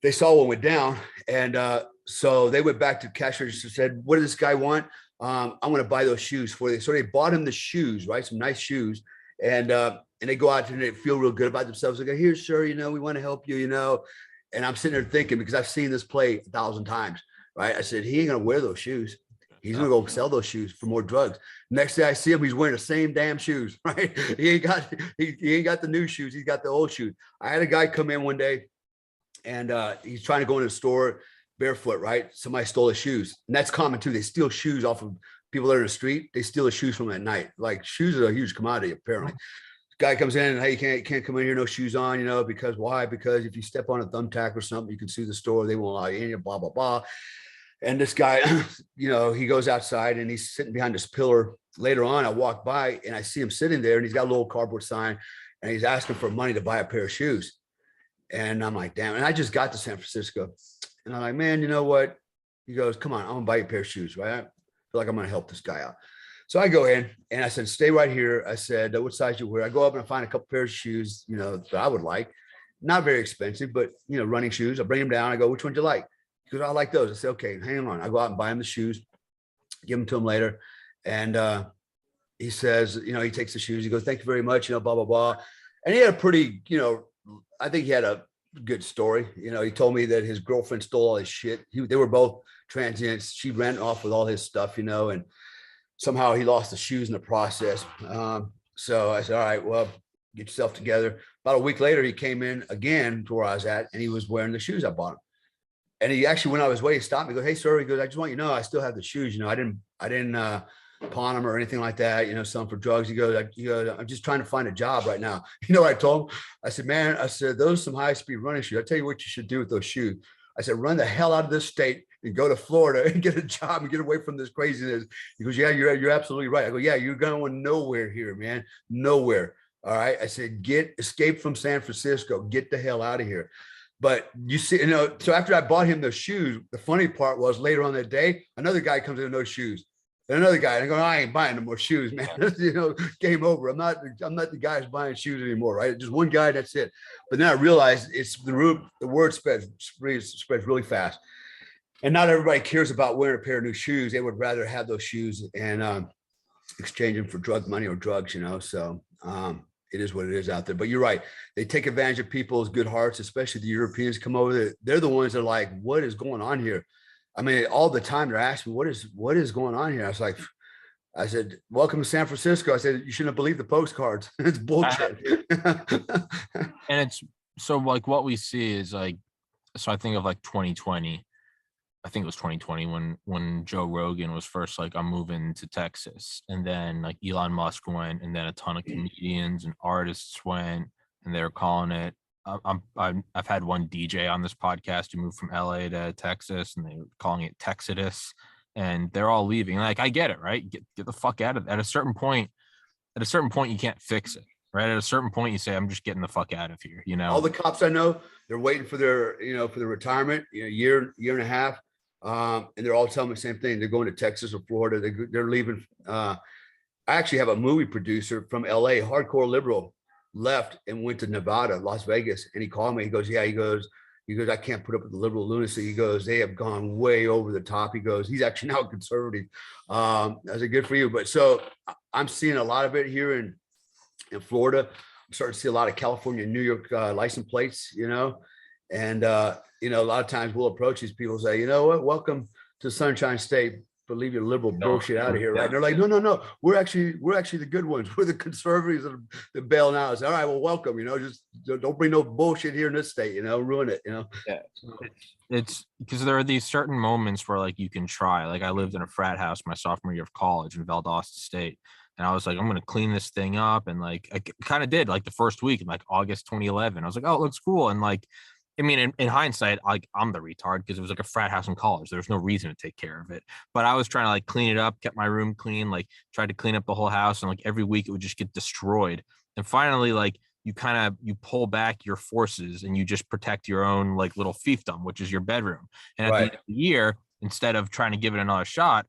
They saw what went down. And so they went back to the cash register, said, what does this guy want? I'm going to buy those shoes for you. So they bought him the shoes, right? Some nice shoes. And they go out and they feel real good about themselves. They go, here, sir, we want to help you, And I'm sitting there thinking, because I've seen this play 1,000 times, right? I said, he ain't going to wear those shoes. He's going to go sell those shoes for more drugs. Next day I see him, he's wearing the same damn shoes, right? He ain't got the new shoes. He's got the old shoes. I had a guy come in one day, and he's trying to go into the store barefoot, right? Somebody stole his shoes. And that's common too. They steal shoes off of people that are in the street. They steal the shoes from them at night. Like, shoes are a huge commodity, apparently. Guy comes in and, hey, you can't come in here, no shoes on, because why? Because if you step on a thumbtack or something, you can sue the store. They won't allow you in, blah, blah, blah. And this guy, he goes outside and he's sitting behind this pillar. Later on, I walk by and I see him sitting there, and he's got a little cardboard sign, and he's asking for money to buy a pair of shoes. And I'm like, damn. And I just got to San Francisco, and I'm like, man, you know what? He goes, come on, I'm gonna buy you a pair of shoes, right? I feel like I'm gonna help this guy out. So I go in and I said, stay right here. I said, what size you wear? I go up and I find a couple pairs of shoes, that I would like. Not very expensive, but, running shoes. I bring them down. I go, which one do you like? He goes, I like those. I said, okay, hang on. I go out and buy him the shoes, give them to him later. And he says, he takes the shoes. He goes, thank you very much, blah, blah, blah. And he had a pretty, I think he had a good story. He told me that his girlfriend stole all his shit. They were both transients. She ran off with all his stuff, and somehow he lost the shoes in the process. So I said, all right, well, get yourself together. About a week later, he came in again to where I was at, and he was wearing the shoes I bought him. And he actually went out of his way. He stopped me. He goes, hey, sir. He goes, I just want you to know I still have the shoes. I didn't pawn them or anything like that, sell them for drugs. He goes, I'm just trying to find a job right now. What I told him? I said, man, those are some high-speed running shoes. I tell you what you should do with those shoes. I said, run the hell out of this state and go to Florida and get a job and get away from this craziness. He goes, yeah, you're absolutely right. I go, yeah, you're going nowhere here, man. Nowhere. All right. I said, escape from San Francisco, get the hell out of here. But you see, so after I bought him those shoes, the funny part was later on that day, another guy comes in with no shoes. And another guy, and I go, I ain't buying no more shoes, man. Game over. I'm not the guy who's buying shoes anymore, right? Just one guy, that's it. But then I realized it's the word spreads really fast. And not everybody cares about wearing a pair of new shoes. They would rather have those shoes and exchange them for drug money or drugs, So it is what it is out there. But you're right. They take advantage of people's good hearts, especially the Europeans come over there. They're the ones that are like, what is going on here? I mean, all the time they're asking me, what is going on here? I said, welcome to San Francisco. I said, you shouldn't have believed the postcards. It's bullshit. And it's so like what we see is like, so I think of like 2020. I think it was 2020 when Joe Rogan was first like, I'm moving to Texas. And then like Elon Musk went, and then a ton of comedians and artists went, and they were calling it. I've had one DJ on this podcast who moved from LA to Texas, and they were calling it Texidus, and they're all leaving. Like, I get it, right? Get the fuck out of it. At a certain point, you can't fix it, right? At a certain point, you say, I'm just getting the fuck out of here. All the cops I know, they're waiting for their, for their retirement, year and a half. And they're all telling me the same thing. They're going to Texas or Florida. They're leaving. I actually have a movie producer from LA, hardcore liberal, left and went to Nevada, Las Vegas. And he called me. He goes, yeah, he goes, I can't put up with the liberal lunacy. He goes, they have gone way over the top. He goes, he's actually now conservative. I said, good for you. But so I'm seeing a lot of it here in Florida. I'm starting to see a lot of California, New York license plates, and a lot of times we'll approach these people and say, you know what, welcome to Sunshine State. believe your liberal No. bullshit out of here, right? And they're like, no, we're actually the good ones. We're the conservatives that bail now. It's all right, well, welcome, just don't bring no bullshit here in this state, ruin it, Yeah. It's because there are these certain moments where like you can try. Like I lived in a frat house my sophomore year of college in Valdosta State. And I was like, I'm gonna clean this thing up. And like I kind of did like the first week in like August 2011. I was like, oh, it looks cool. And like, I mean, in hindsight, like I'm the retard because it was like a frat house in college. There was no reason to take care of it. But I was trying to like clean it up, kept my room clean, like tried to clean up the whole house. And like every week it would just get destroyed. And finally, like you pull back your forces and you just protect your own like little fiefdom, which is your bedroom. And at the end of the year, instead of trying to give it another shot,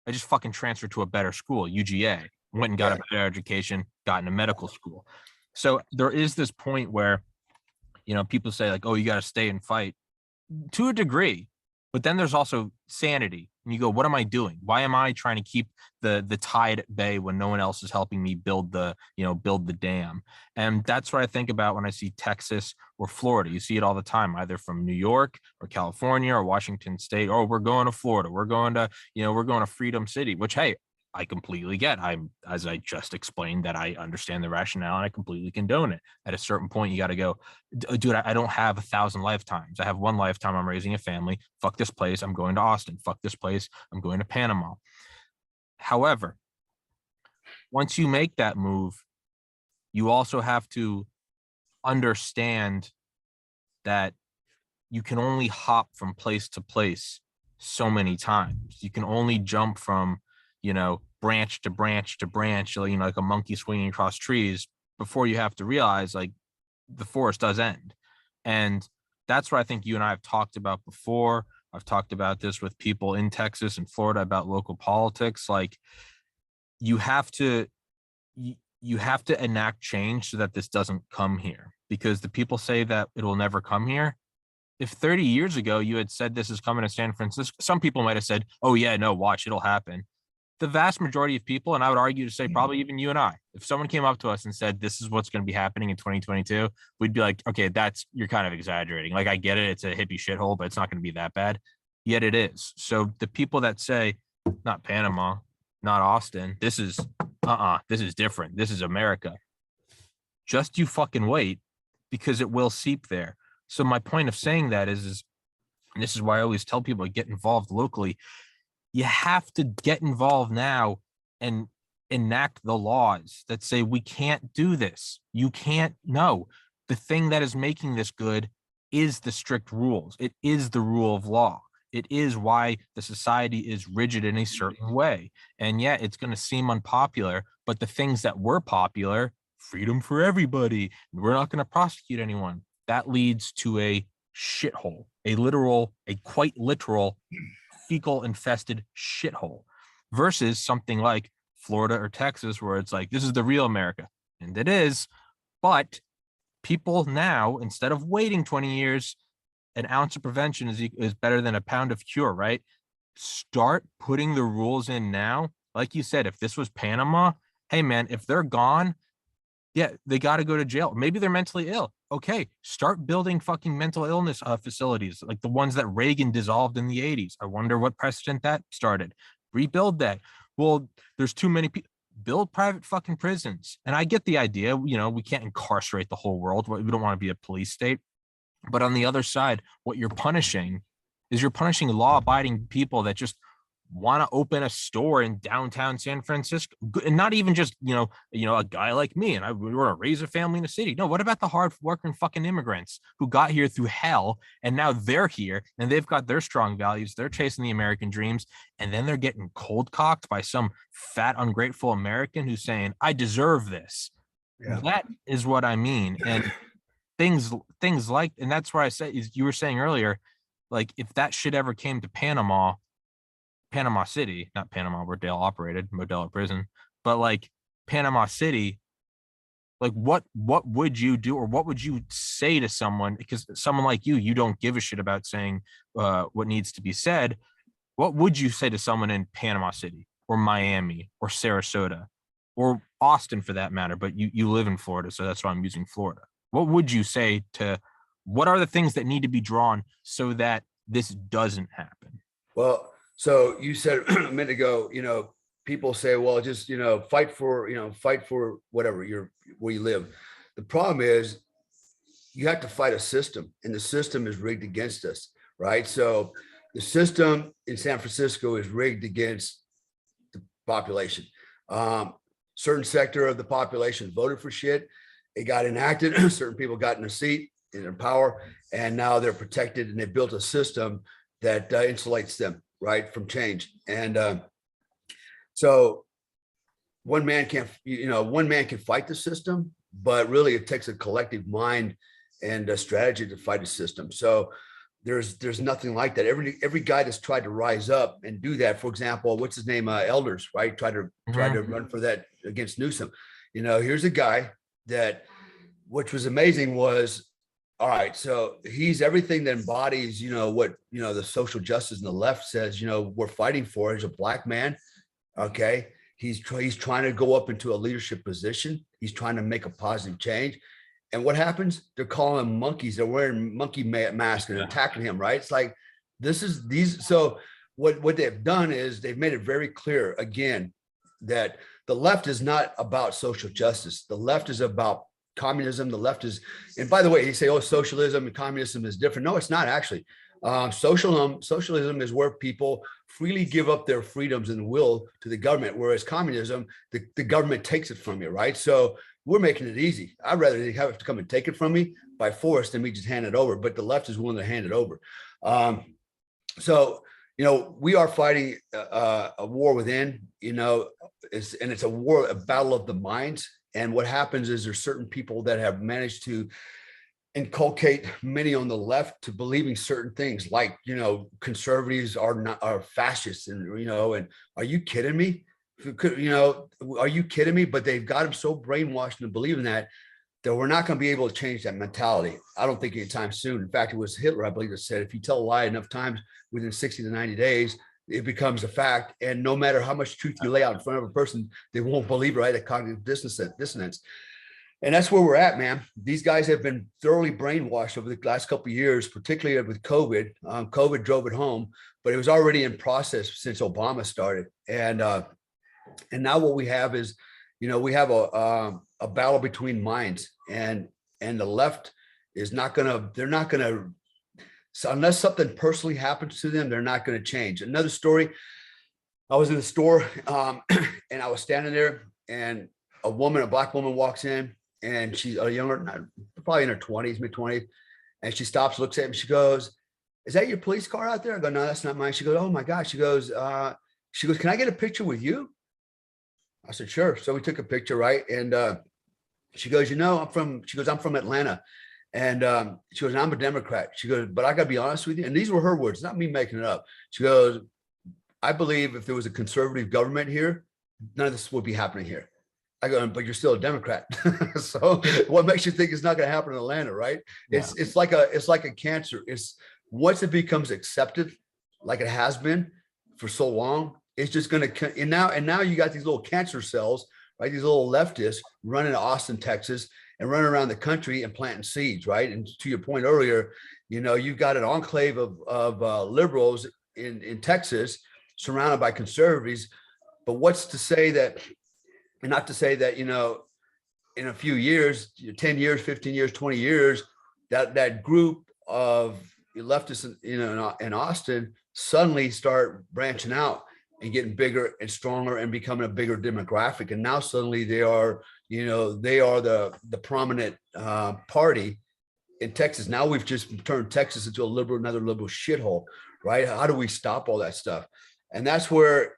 I just fucking transferred to a better school, UGA, went and got a better education, got into medical school. So there is this point where, people say like, oh, you got to stay and fight to a degree, but then there's also sanity. And you go, what am I doing? Why am I trying to keep the tide at bay when no one else is helping me build the dam? And that's what I think about when I see Texas or Florida. You see it all the time, either from New York or California or Washington State. Oh, we're going to Florida. We're going to Freedom City, which, hey, I completely get. As I just explained, that I understand the rationale and I completely condone it. At a certain point, you got to go, dude, I don't have 1,000 lifetimes. I have one lifetime. I'm raising a family. Fuck this place. I'm going to Austin. Fuck this place. I'm going to Panama. However, once you make that move, you also have to understand that you can only hop from place to place so many times. You can only jump from branch to branch to branch, like a monkey swinging across trees before you have to realize like the forest does end. And that's what I think you and I have talked about before. I've talked about this with people in Texas and Florida about local politics. Like you have to enact change so that this doesn't come here, because the people say that it will never come here. If 30 years ago you had said this is coming to San Francisco, some people might have said, oh yeah, no, watch, it'll happen. The vast majority of people, and I would argue to say probably even you and I, if someone came up to us and said, this is what's going to be happening in 2022, we'd be like, okay, you're kind of exaggerating. Like, I get it. It's a hippie shithole, but it's not going to be that bad. Yet it is. So the people that say, not Panama, not Austin, this is different. This is America. Just you fucking wait, because it will seep there. So my point of saying that is, and this is why I always tell people to get involved locally. You have to get involved now and enact the laws that say we can't do this. You can't. No, the thing that is making this good is the strict rules. It is the rule of law. It is why the society is rigid in a certain way. And yeah, it's going to seem unpopular, but the things that were popular, freedom for everybody, we're not going to prosecute anyone, that leads to a shithole, a quite literal fecal infested shithole, versus something like Florida or Texas, where it's like, this is the real America. And it is. But people now, instead of waiting 20 years, an ounce of prevention is better than a pound of cure, right? Start putting the rules in now. Like you said, if this was Panama, hey man, if they're gone, yeah, they got to go to jail. Maybe they're mentally ill. Okay, start building fucking mental illness facilities, like the ones that Reagan dissolved in the 80s. I wonder what precedent that started. Rebuild that. Well, there's too many people. Build private fucking prisons. And I get the idea, we can't incarcerate the whole world. We don't want to be a police state. But on the other side, what you're punishing is law-abiding people that just want to open a store in downtown San Francisco, and not even just a guy like me and we want to raise a family in the city. No, what about the hard-working fucking immigrants who got here through hell and now they're here and they've got their strong values, they're chasing the American dreams, and then they're getting cold cocked by some fat ungrateful American who's saying, I deserve this. Yeah. That is what I mean. And things like, and that's where I said, is you were saying earlier, like if that shit ever came to Panama City, not Panama where Dale operated, Modelo prison, but like Panama City, like what would you do, or what would you say to someone? Because someone like you don't give a shit about saying what needs to be said. What would you say to someone in Panama City or Miami or Sarasota or Austin for that matter? But you live in Florida, so that's why I'm using Florida. What would you say what are the things that need to be drawn so that this doesn't happen? Well, So you said a minute ago, people say, well, just, fight for, whatever where you live. The problem is you have to fight a system, and the system is rigged against us, right? So the system in San Francisco is rigged against the population. Certain sector of the population voted for shit. It got enacted. Certain people got in a seat, in power, and now they're protected, and they built a system that insulates them, right, from change. And so one man can fight the system, but really it takes a collective mind and a strategy to fight a system. So there's nothing like that. Every guy that's tried to rise up and do that, for example, what's his name, Elders, right, tried to run for that against Newsom. Here's a guy that, which was amazing, was, all right, so he's everything that embodies, what, the social justice and the left says, we're fighting for. He's a black man. Okay. He's trying to go up into a leadership position. He's trying to make a positive change. And what happens? They're calling them monkeys. They're wearing monkey masks and attacking him, right? It's like, so what they've done is they've made it very clear again that the left is not about social justice. The left is about communism. The left is, and by the way, you say, oh, socialism and communism is different. No, it's not actually. Socialism is where people freely give up their freedoms and will to the government, whereas communism, the government takes it from you, right? So we're making it easy. I'd rather they have to come and take it from me by force than me just hand it over, but the left is willing to hand it over. So, we are fighting a war within, it's a war, a battle of the minds. And what happens is there's certain people that have managed to inculcate many on the left to believing certain things, like, conservatives are fascists, and, and are you kidding me? Are you kidding me? But they've got them so brainwashed into believing that we're not going to be able to change that mentality. I don't think anytime soon. In fact, it was Hitler, I believe, that said, if you tell a lie enough times within 60 to 90 days, it becomes a fact. And no matter how much truth you lay out in front of a person, they won't believe, right? That cognitive dissonance. And that's where we're at, man. These guys have been thoroughly brainwashed over the last couple of years, particularly with COVID. COVID drove it home, but it was already in process since Obama started. And now what we have is, we have a battle between minds, and the left is they're not gonna, so unless something personally happens to them, they're not going to change. Another story, I was in the store and I was standing there, and a black woman walks in, and she's a younger, probably in her 20s, mid-20s. And she stops, looks at me. She goes, "Is that your police car out there?" I go, "No, that's not mine." She goes, "Oh my gosh." She goes, "Can I get a picture with you?" I said, "Sure." So we took a picture, right? And she goes, "I'm from Atlanta." And she goes, "I'm a Democrat." She goes, "But I got to be honest with you." And these were her words, not me making it up. She goes, "I believe if there was a conservative government here, none of this would be happening here." I go, "But you're still a Democrat." So what makes you think it's not going to happen in Atlanta, right? Yeah. It's like a cancer. It's once it becomes accepted, like it has been for so long, it's just going to, and now you got these little cancer cells, right? These little leftists running to Austin, Texas, and running around the country and planting seeds, right? And to your point earlier, you've got an enclave of liberals in Texas surrounded by conservatives. But what's to say that, and not to say that, in a few years, 10 years, 15 years, 20 years, that group of leftists, in Austin suddenly start branching out and getting bigger and stronger and becoming a bigger demographic. And now suddenly they are the prominent party in Texas. Now we've just turned Texas into another liberal shithole, right? How do we stop all that stuff? And that's where,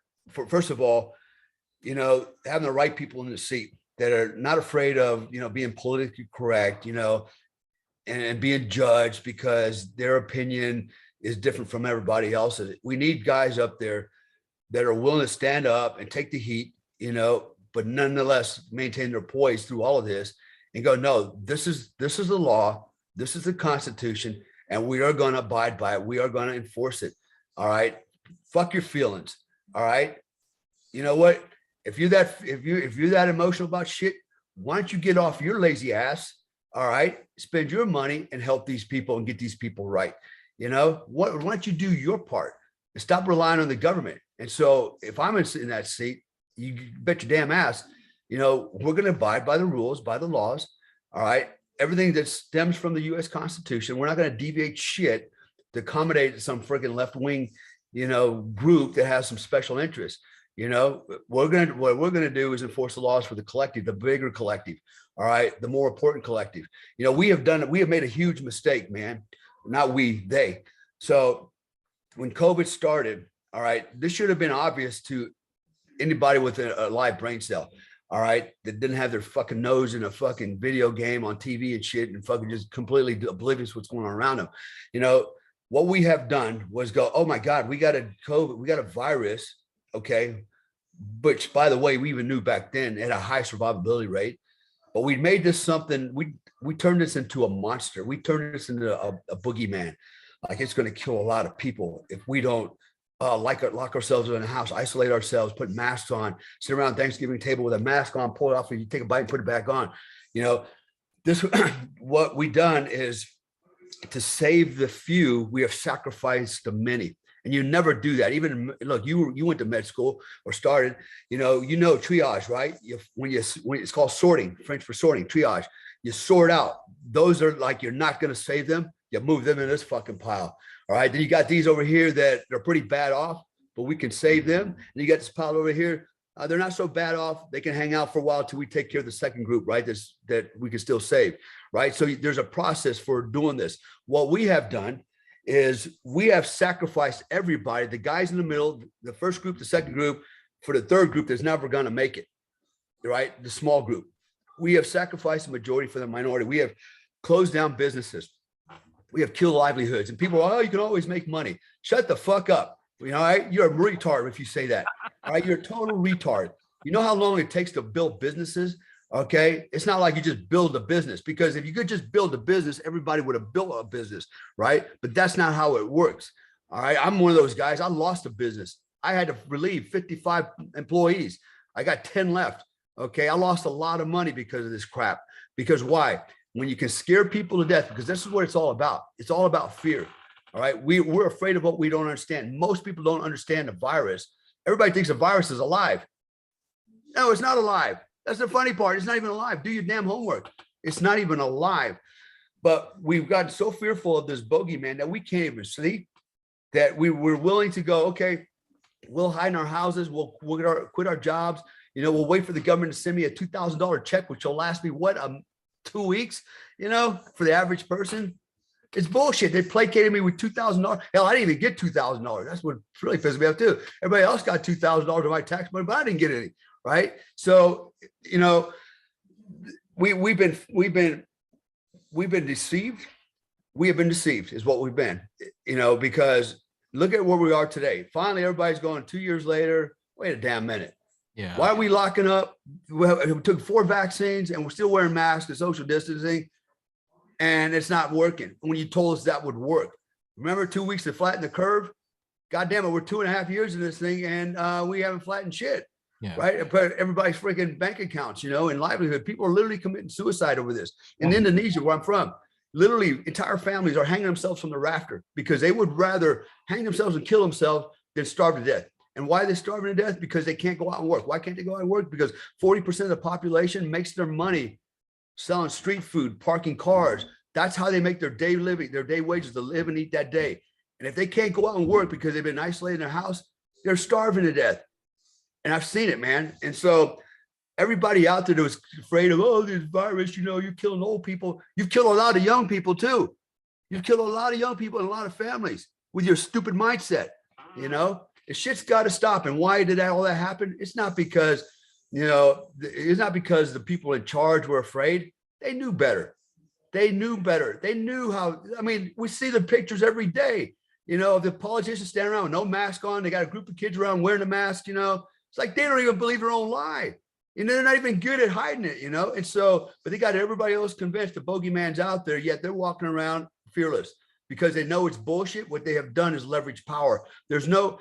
first of all, having the right people in the seat that are not afraid of, being politically correct, and being judged because their opinion is different from everybody else's. We need guys up there that are willing to stand up and take the heat, but nonetheless maintain their poise through all of this and go, "No, this is the law. This is the Constitution, and we are going to abide by it. We are going to enforce it. All right. Fuck your feelings. All right. You know what? If you're that emotional about shit, why don't you get off your lazy ass? All right. Spend your money and help these people and get these people right. Why don't you do your part? and stop relying on the government. And so if I'm in that seat, you bet your damn ass, you know, we're going to abide by the rules, by the laws. All right. Everything that stems from the U.S. Constitution, we're not going to deviate shit to accommodate some freaking left wing, you know, group that has some special interests. You know, what we're going to do is enforce the laws for the collective, the bigger collective. All right. The more important collective. You know, we have made a huge mistake, man. Not we, they. So when COVID started, all right, this should have been obvious to anybody with a live brain cell. All right, that didn't have their fucking nose in a fucking video game on TV and shit and fucking just completely oblivious what's going on around them. You know, what we have done was go, oh my God, we got a COVID, we got a virus, okay, which by the way, we even knew back then at a high survivability rate, but we made this something, we turned this into a monster. We turned this into a boogeyman. Like it's going to kill a lot of people if we don't lock ourselves in a house, isolate ourselves, put masks on, sit around Thanksgiving table with a mask on, pull it off, and you take a bite and put it back on. You know, this what we done is to save the few, we have sacrificed the many. And you never do that. Even look, you went to med school or started, you know triage, right? When it's called sorting, French for sorting, triage. You sort out. Those are like, you're not going to save them. You move them in this fucking pile. All right. Then you got these over here that are pretty bad off, but we can save them. And you got this pile over here. They're not so bad off. They can hang out for a while till we take care of the second group, right? That we can still save, right? So there's a process for doing this. What we have done is we have sacrificed everybody, the guys in the middle, the first group, the second group, for the third group that's never going to make it, right? The small group. We have sacrificed the majority for the minority. We have closed down businesses. We have killed livelihoods, and people are, oh, you can always make money. Shut the fuck up. You know, right? You're a retard if you say that. All right, you're a total retard. You know how long it takes to build businesses? Okay, it's not like you just build a business, because if you could just build a business, everybody would have built a business, right? But that's not how it works. All right, I'm one of those guys. I lost a business. I had to relieve 55 employees. I got 10 left. Okay, I lost a lot of money because of this crap. Because why? When you can scare people to death, because this is what it's all about. It's all about fear. All right. We're afraid of what we don't understand. Most people don't understand the virus. Everybody thinks the virus is alive. No, it's not alive. That's the funny part. It's not even alive. Do your damn homework. It's not even alive. But we've gotten so fearful of this bogeyman that we can't even sleep, that we're willing to go, okay, we'll hide in our houses. We'll quit our jobs. You know, we'll wait for the government to send me a $2,000 check, which will last me, 2 weeks, you know, for the average person. It's bullshit. They placated me with $2,000. Hell, I didn't even get $2,000. That's what really pisses me off too. Everybody else got $2,000 of my tax money, but I didn't get any. Right. So, you know, we've been deceived. We have been deceived is what we've been, you know, because look at where we are today. Finally, everybody's going 2 years later. Wait a damn minute. Yeah. Why are we locking up? We took 4 vaccines and we're still wearing masks and social distancing, and it's not working. When you told us that would work, remember 2 weeks to flatten the curve? God damn it, we're 2.5 years in this thing, and we haven't flattened shit. Yeah. Right? But everybody's freaking bank accounts, you know, and livelihood. People are literally committing suicide over this. In Indonesia, where I'm from, literally entire families are hanging themselves from the rafter because they would rather hang themselves and kill themselves than starve to death. And why are they starving to death? Because they can't go out and work. Why can't they go out and work? Because 40% of the population makes their money selling street food, parking cars. That's how they make their day living, their day wages to live and eat that day. And if they can't go out and work because they've been isolated in their house, they're starving to death. And I've seen it, man. And so everybody out there that was afraid of, oh, this virus, you know, you're killing old people. You've killed a lot of young people too. You've killed a lot of young people and a lot of families with your stupid mindset, you know? The shit's got to stop. And why did all that happen? It's not because, you know, it's not because the people in charge were afraid. They knew better. They knew better. They knew how. I mean, we see the pictures every day, you know, of the politicians standing around with no mask on. They got a group of kids around wearing a mask, you know. It's like they don't even believe their own lie. You know, they're not even good at hiding it, you know. And so, but they got everybody else convinced the bogeyman's out there, yet they're walking around fearless because they know it's bullshit. What they have done is leverage power. There's no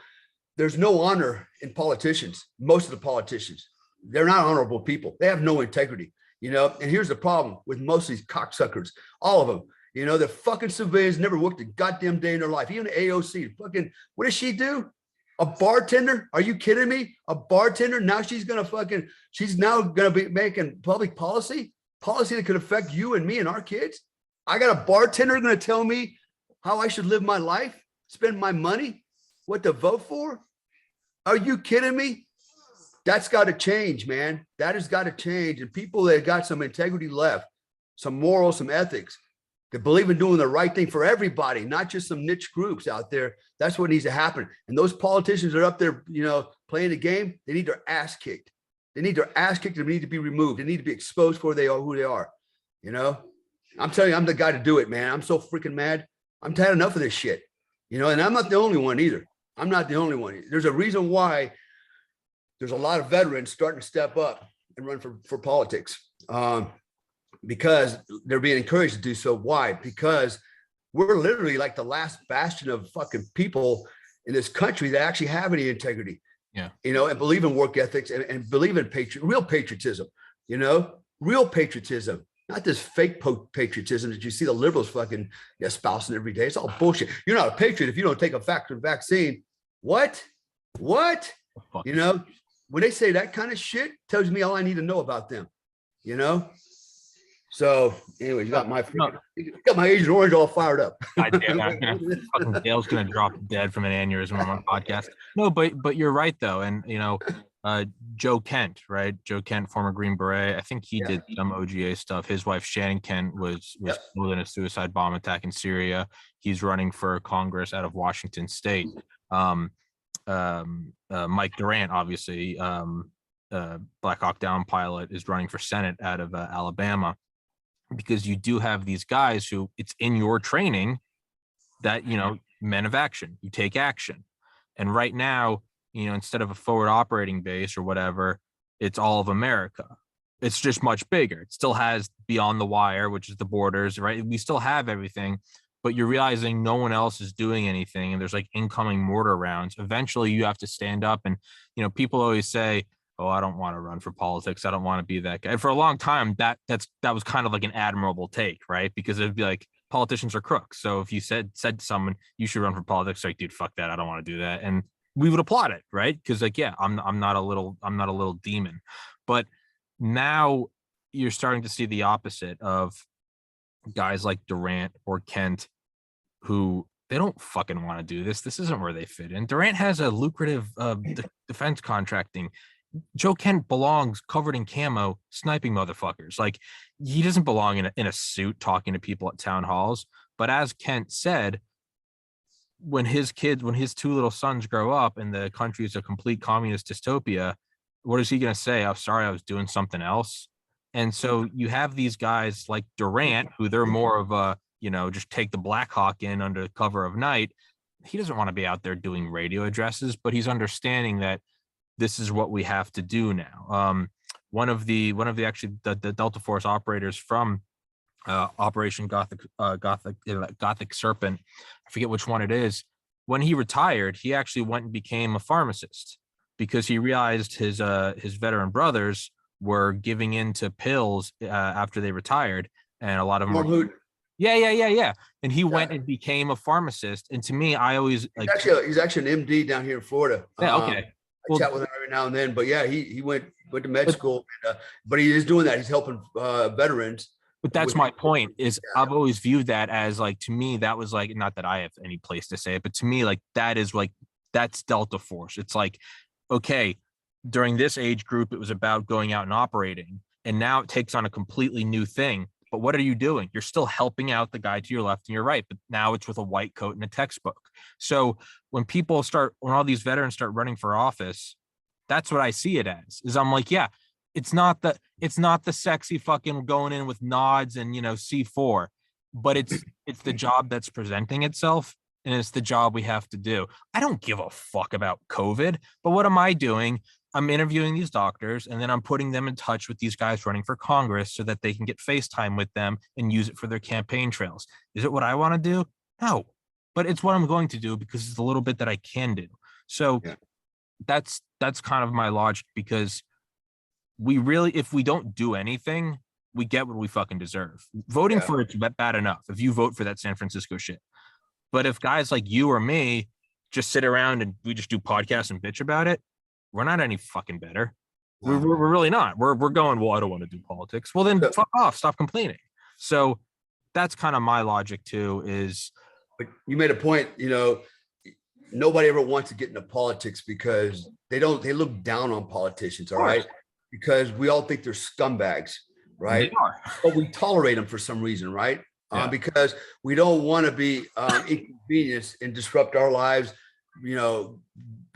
honor in politicians. Most of the politicians, they're not honorable people. They have no integrity, you know. And here's the problem with most of these cocksuckers, all of them, The fucking civilians never worked a goddamn day in their life. Even the AOC, fucking, what does she do? A bartender? Are you kidding me? A bartender? Now she's now gonna be making public policy that could affect you and me and our kids. I got a bartender gonna tell me how I should live my life, spend my money, what to vote for. Are you kidding me? That's got to change, man. That has got to change. And people that got some integrity left, some morals, some ethics, that believe in doing the right thing for everybody, not just some niche groups out there. That's what needs to happen. And those politicians that are up there, playing the game, they need their ass kicked. They need their ass kicked. They need to be removed. They need to be exposed for who they are. I'm telling you, I'm the guy to do it, man. I'm so freaking mad. I'm tired enough of this shit. And I'm not the only one either. I'm not the only one. There's a reason why there's a lot of veterans starting to step up and run for politics, because they're being encouraged to do so. Why? Because we're literally like the last bastion of fucking people in this country that actually have any integrity, and believe in work ethics and believe in real patriotism, real patriotism, not this fake patriotism that you see the liberals fucking espousing every day. It's all bullshit. You're not a patriot if you don't take a vaccine. What? When they say that kind of shit, tells me all I need to know about them, So anyway, you got my Agent Orange all fired up. Fucking Dale's gonna drop dead from an aneurysm on my podcast. No, but you're right though, and Joe Kent, right? Joe Kent, former Green Beret. I think he did some OGA stuff. His wife Shannon Kent was killed in a suicide bomb attack in Syria. He's running for Congress out of Washington State. Mike Durant, obviously, Black Hawk Down pilot, is running for Senate out of Alabama, because you do have these guys who it's in your training that, men of action, you take action. And right now, instead of a forward operating base or whatever, it's all of America. It's just much bigger. It still has Beyond the Wire, which is the borders, right? We still have everything, but you're realizing no one else is doing anything, and there's like incoming mortar rounds. Eventually you have to stand up, and people always say, oh, I don't want to run for politics, I don't want to be that guy. And for a long time that was kind of like an admirable take, right? Because it'd be like, politicians are crooks. So if you said to someone you should run for politics, like, dude, fuck that, I don't want to do that, and we would applaud it, right? Because like, yeah, I'm not a little demon. But now you're starting to see the opposite of guys like Durant or Kent, who they don't fucking want to do this. This isn't where they fit in. Durant has a lucrative defense contracting. Joe Kent belongs covered in camo, sniping motherfuckers. Like, he doesn't belong in a suit talking to people at town halls. But as Kent said, when his two little sons grow up and the country is a complete communist dystopia, what is he going to say? I'm sorry, I was doing something else. And so you have these guys like Durant, who they're more of a, just take the Black Hawk in under cover of night. He doesn't want to be out there doing radio addresses, but he's understanding that this is what we have to do now. One of the Delta Force operators from Operation Gothic Serpent, I forget which one it is. When he retired, he actually went and became a pharmacist, because he realized his veteran brothers were giving in to pills after they retired, and a lot of them were. Yeah. And he went and became a pharmacist. And to me, I always like. He's actually an MD down here in Florida. Yeah. Okay. I chat with him every now and then, but yeah, he went to med school, but he is doing that. He's helping veterans. But that's my point. Is I've always viewed that as like, to me, that was like, not that I have any place to say it, but to me, like, that is like, that's Delta Force. It's like, okay, during this age group, it was about going out and operating, and now it takes on a completely new thing. But what are you doing? You're still helping out the guy to your left and your right, but now it's with a white coat and a textbook. So when all these veterans start running for office, that's what I see it as. Is I'm like, yeah, it's not the sexy fucking going in with nods and C4, but it's the job that's presenting itself, and it's the job we have to do. I don't give a fuck about COVID, but what am I doing? I'm interviewing these doctors, and then I'm putting them in touch with these guys running for Congress so that they can get FaceTime with them and use it for their campaign trails. Is it what I want to do? No, but it's what I'm going to do because it's a little bit that I can do. So that's kind of my logic, because we really, if we don't do anything, we get what we fucking deserve. Voting for it's bad enough if you vote for that San Francisco shit. But if guys like you or me just sit around and we just do podcasts and bitch about it, we're not any fucking better. We're really not. We're going, well, I don't want to do politics. Well, then fuck off. Stop complaining. So that's kind of my logic too, is. But you made a point, you know, nobody ever wants to get into politics because they look down on politicians. All right. Because we all think they're scumbags, right? They are. But we tolerate them for some reason, right? Because we don't want to be inconvenienced and disrupt our lives, you know,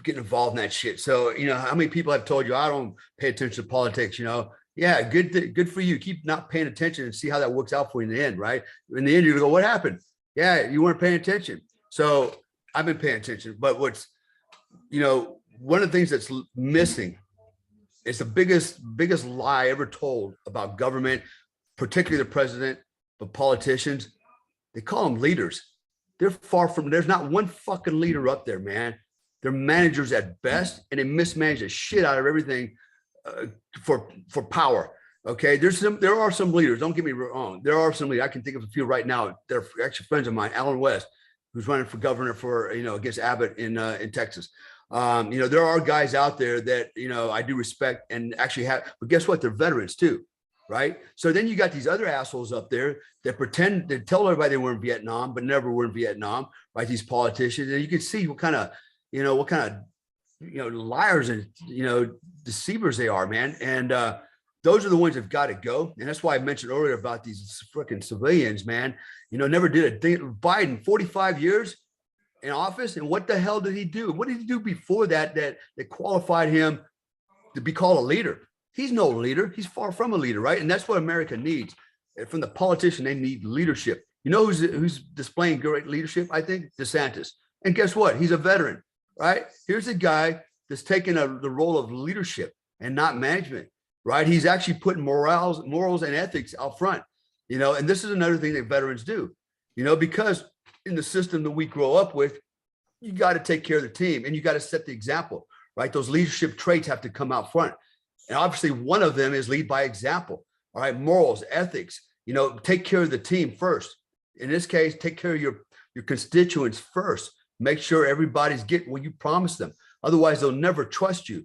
getting involved in that shit. So, you know, how many people have told you, I don't pay attention to politics, you know? Yeah, good for you. Keep not paying attention and see how that works out for you in the end, right? In the end, you're gonna go, what happened? Yeah, you weren't paying attention. So I've been paying attention. But what's, you know, one of the things that's missing is the biggest lie ever told about government, particularly the president, but politicians. They call them leaders. They're far from, there's not one fucking leader up there, man. They're managers at best, and they mismanage the shit out of everything for power. Okay, there are some leaders. Don't get me wrong. There are some leaders. I can think of a few right now. They're actually friends of mine. Alan West, who's running for governor for, you know, against Abbott in Texas. You know, there are guys out there that, you know, I do respect and actually have. But guess what? They're veterans too, right? So then you got these other assholes up there that pretend to tell everybody they were in Vietnam, but never were in Vietnam, right? These politicians, and you can see what kind of liars and, you know, deceivers they are, man. And those are the ones that've got to go. And that's why I mentioned earlier about these freaking civilians, man. You know, never did a thing. Biden, 45 years in office, and what the hell did he do? What did he do before that qualified him to be called a leader? He's no leader. He's far from a leader, right? And that's what America needs. And from the politician, they need leadership. You know who's displaying great leadership? I think DeSantis. And guess what? He's a veteran. Right? Here's a guy that's taking the role of leadership and not management, right? He's actually putting morals and ethics out front, you know, and this is another thing that veterans do, you know, because in the system that we grow up with, you got to take care of the team and you got to set the example, right? Those leadership traits have to come out front. And obviously one of them is lead by example, all right? Morals, ethics, you know, take care of the team first. In this case, take care of your constituents first. Make sure everybody's getting what you promised them. Otherwise, they'll never trust you.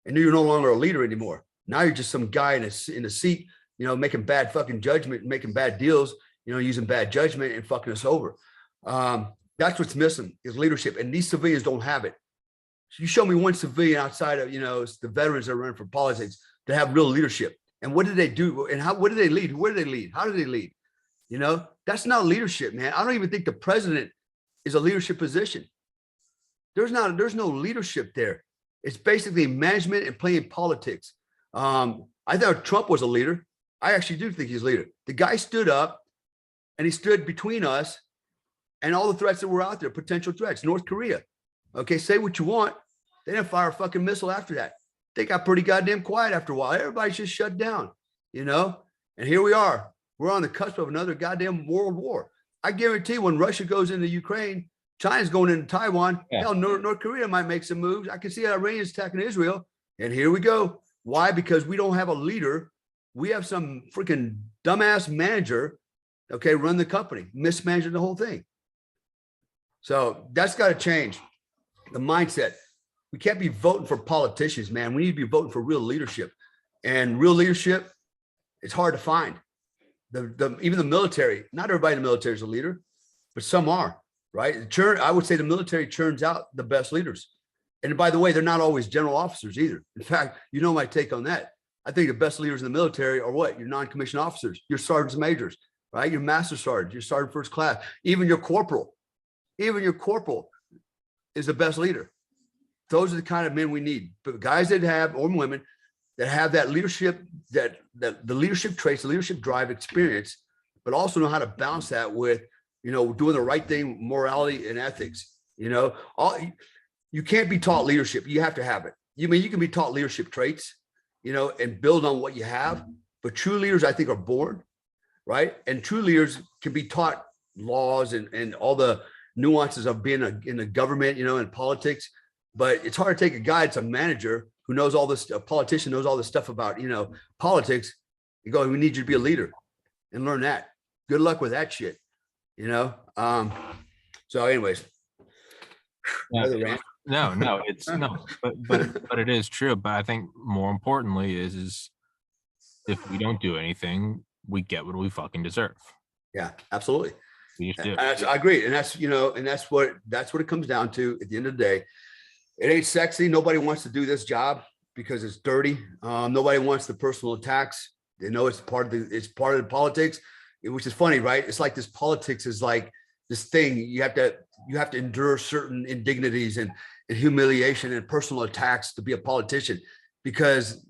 And you're no longer a leader anymore. Now you're just some guy in a seat, you know, making bad fucking judgment, making bad deals, you know, using bad judgment and fucking us over. That's what's missing is leadership. And these civilians don't have it. You show me one civilian outside of, you know, the veterans that are running for politics to have real leadership. And what did they do? And what did they lead? Where did they lead? How did they lead? You know, that's not leadership, man. I don't even think the president is a leadership position. There's no leadership there. It's basically management and playing politics. I thought Trump was a leader. I actually do think he's a leader. The guy stood up and he stood between us and all the threats that were out there, potential threats. North Korea. Okay, say what you want. They didn't fire a fucking missile after that. They got pretty goddamn quiet after a while. Everybody just shut down, you know? And here we are. We're on the cusp of another goddamn world war. I guarantee when Russia goes into Ukraine, China's going into Taiwan. Yeah. Hell, North Korea might make some moves. I can see Iranians attacking Israel. And here we go. Why? Because we don't have a leader. We have some freaking dumbass manager, okay, run the company, mismanaging the whole thing. So that's got to change. The mindset. We can't be voting for politicians, man. We need to be voting for real leadership. And real leadership, it's hard to find. Even the military, not everybody in the military is a leader, but some are, right? I would say the military churns out the best leaders. And by the way, they're not always general officers either. In fact, you know my take on that. I think the best leaders in the military are what? Your non-commissioned officers, your sergeants and majors, right? Your master sergeant, your sergeant first class, even your corporal. Even your corporal is the best leader. Those are the kind of men we need. But guys that have, or women, that have that leadership, that the leadership traits, the leadership drive experience, but also know how to balance that with, you know, doing the right thing, morality and ethics. You know, you can't be taught leadership. You have to have it. You can be taught leadership traits, you know, and build on what you have. But true leaders, I think, are born, right? And true leaders can be taught laws and all the nuances of being in the government, you know, and politics. But it's hard to take a guy that's a manager who knows all this, a politician knows all this stuff about, you know, politics, You go, we need you to be a leader and learn that. Good luck with that shit, you know? So anyways, Yeah, no, it's no, but it is true. But I think more importantly is if we don't do anything, we get what we fucking deserve. yeah, absolutely. We just do. I agree. And that's, you know, and that's what it comes down to at the end of the day. It ain't sexy. Nobody wants to do this job because it's dirty. Nobody wants the personal attacks. They know it's part of the politics, which is funny, right? It's like this politics is like this thing. You have to endure certain indignities and humiliation and personal attacks to be a politician, because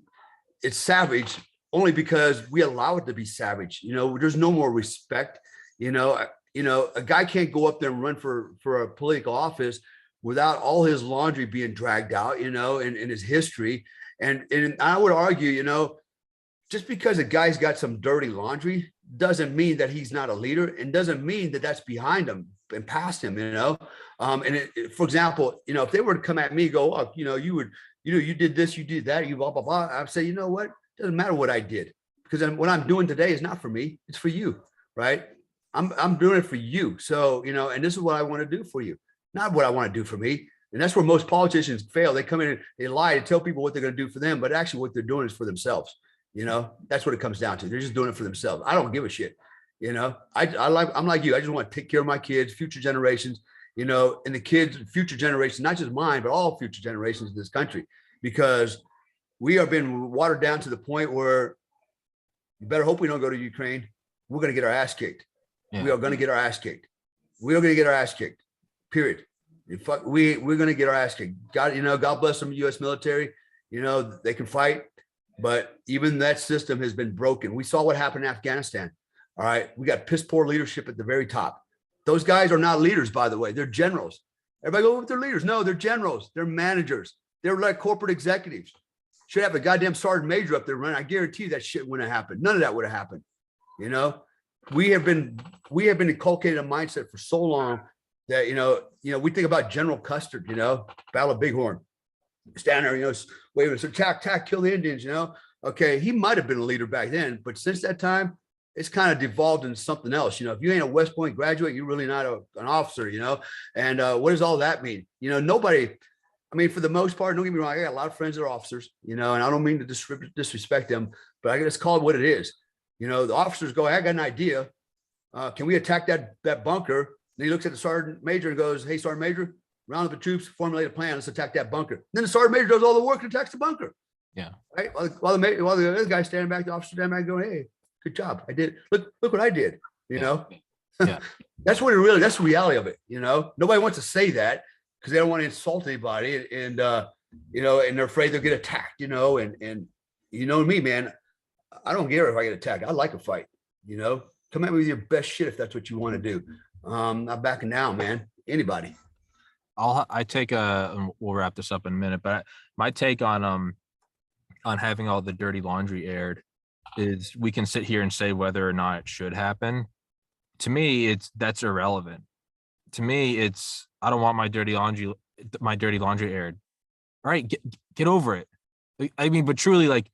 it's savage, only because we allow it to be savage. You know, there's no more respect. You know, a guy can't go up there and run for a political office without all his laundry being dragged out, you know, and his history. And I would argue, you know, just because a guy's got some dirty laundry doesn't mean that he's not a leader, and doesn't mean that that's behind him and past him, you know. For example, you know, if they were to come at me, go, oh, you know, you did this, you did that, you blah, blah, blah. I'd say, you know what? It doesn't matter what I did, because what I'm doing today is not for me. It's for you, right? I'm doing it for you. So, you know, and this is what I want to do for you, not what I want to do for me. And that's where most politicians fail. They come in and they lie to tell people what they're going to do for them, but actually what they're doing is for themselves. You know, that's what it comes down to. They're just doing it for themselves. I don't give a shit. You know, I'm like you. I just want to take care of my kids, future generations, you know, and the kids, future generations, not just mine, but all future generations in this country, because we are being watered down to the point where you better hope we don't go to Ukraine. We're going to get our ass kicked. Yeah. We are going to get our ass kicked. We are going to get our ass kicked. Period. We're going to get our ass kicked. God, you know, God bless some U.S. military. You know, they can fight, but even that system has been broken. We saw what happened in Afghanistan. All right. We got piss poor leadership at the very top. Those guys are not leaders, by the way. They're generals. Everybody go, they're leaders. No, they're generals. They're managers. They're like corporate executives. Should have a goddamn sergeant major up there running. I guarantee you that shit wouldn't have happened. None of that would have happened. You know, we have been inculcated a mindset for so long that, you know, we think about General Custer, you know, Battle of Bighorn, stand there, you know, waving, so tack, kill the Indians, you know. Okay, he might have been a leader back then, but since that time, it's kind of devolved into something else. You know, if you ain't a West Point graduate, you're really not an officer, you know. And what does all that mean? You know, nobody, I mean, for the most part, don't get me wrong, I got a lot of friends that are officers, you know, and I don't mean to disrespect them, but I just call it what it is. You know, the officers go, hey, I got an idea. Can we attack that bunker? And he looks at the sergeant major and goes, hey, sergeant major, round up the troops, formulate a plan. Let's attack that bunker. And then the sergeant major does all the work and attacks the bunker. Yeah. Right. While the other guy standing back, the officer standing back going, hey, good job. I did. Look what I did. You know, yeah. That's what that's the reality of it. You know, nobody wants to say that because they don't want to insult anybody. And you know, and they're afraid they'll get attacked, you know, and you know me, man, I don't care if I get attacked. I like a fight, you know, come at me with your best shit if that's what you want to do. Not backing down, man. Anybody. I take we'll wrap this up in a minute, but my take on having all the dirty laundry aired is we can sit here and say whether or not it should happen. To me, that's irrelevant. To me, I don't want my dirty laundry aired. All right, get over it. I mean, but truly, like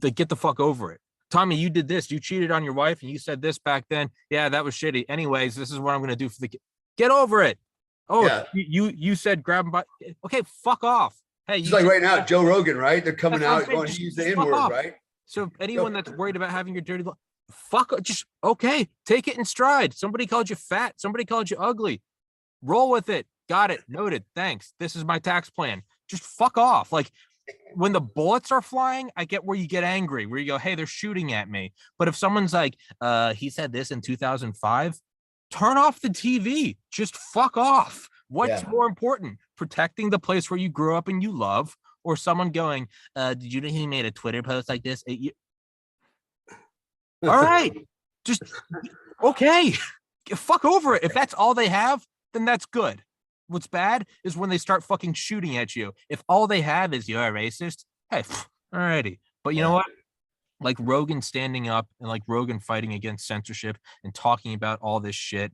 get the fuck over it. Tommy, you did this. You cheated on your wife, and you said this back then. Yeah, that was shitty. Anyways, this is what I'm going to do for the kid. Get over it. Oh, yeah. You said grab him by. Okay, fuck off. Hey, it's like right now, Joe Rogan, right? They're coming out going to use the N-word, right? So anyone that's worried about having your dirty, just okay, take it in stride. Somebody called you fat. Somebody called you ugly. Roll with it. Got it. Noted. Thanks. This is my tax plan. Just fuck off. Like when the bullets are flying, I get where you get angry, where you go, hey, they're shooting at me. But if someone's like, he said this in 2005, turn off the TV. Just fuck off. What's more important? Protecting the place where you grew up and you love, or someone going, did you know he made a Twitter post like this? All right. Just, okay. Fuck over it. If that's all they have, then that's good. What's bad is when they start fucking shooting at you. If all they have is you're a racist, hey, alrighty. But you know what? Like Rogan standing up and like Rogan fighting against censorship and talking about all this shit,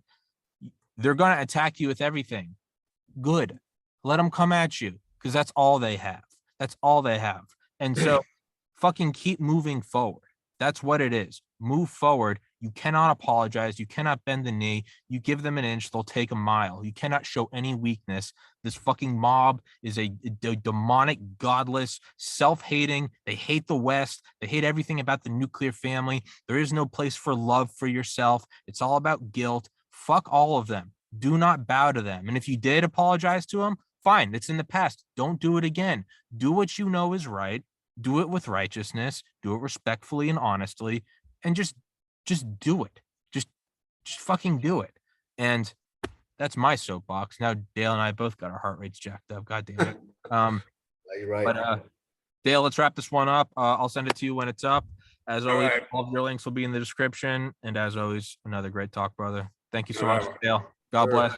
they're going to attack you with everything. Good. Let them come at you because that's all they have. That's all they have. And so fucking keep moving forward. That's what it is. Move forward. You cannot apologize. You cannot bend the knee. You give them an inch, they'll take a mile. You cannot show any weakness. This fucking mob is a demonic, godless, self-hating. They hate the West. They hate everything about the nuclear family. There is no place for love for yourself. It's all about guilt. Fuck all of them. Do not bow to them. And if you did apologize to them, fine. It's in the past. Don't do it again. Do what you know is right. Do it with righteousness. Do it respectfully and honestly, and just do it. Just fucking do it. And that's my soapbox. Now Dale and I both got our heart rates jacked up. God damn it. You're right. But Dale, let's wrap this one up. I'll send it to you when it's up. As always, right. all of your links will be in the description. And as always, another great talk, brother. Thank you so All much, right. Dale. God Sure. bless.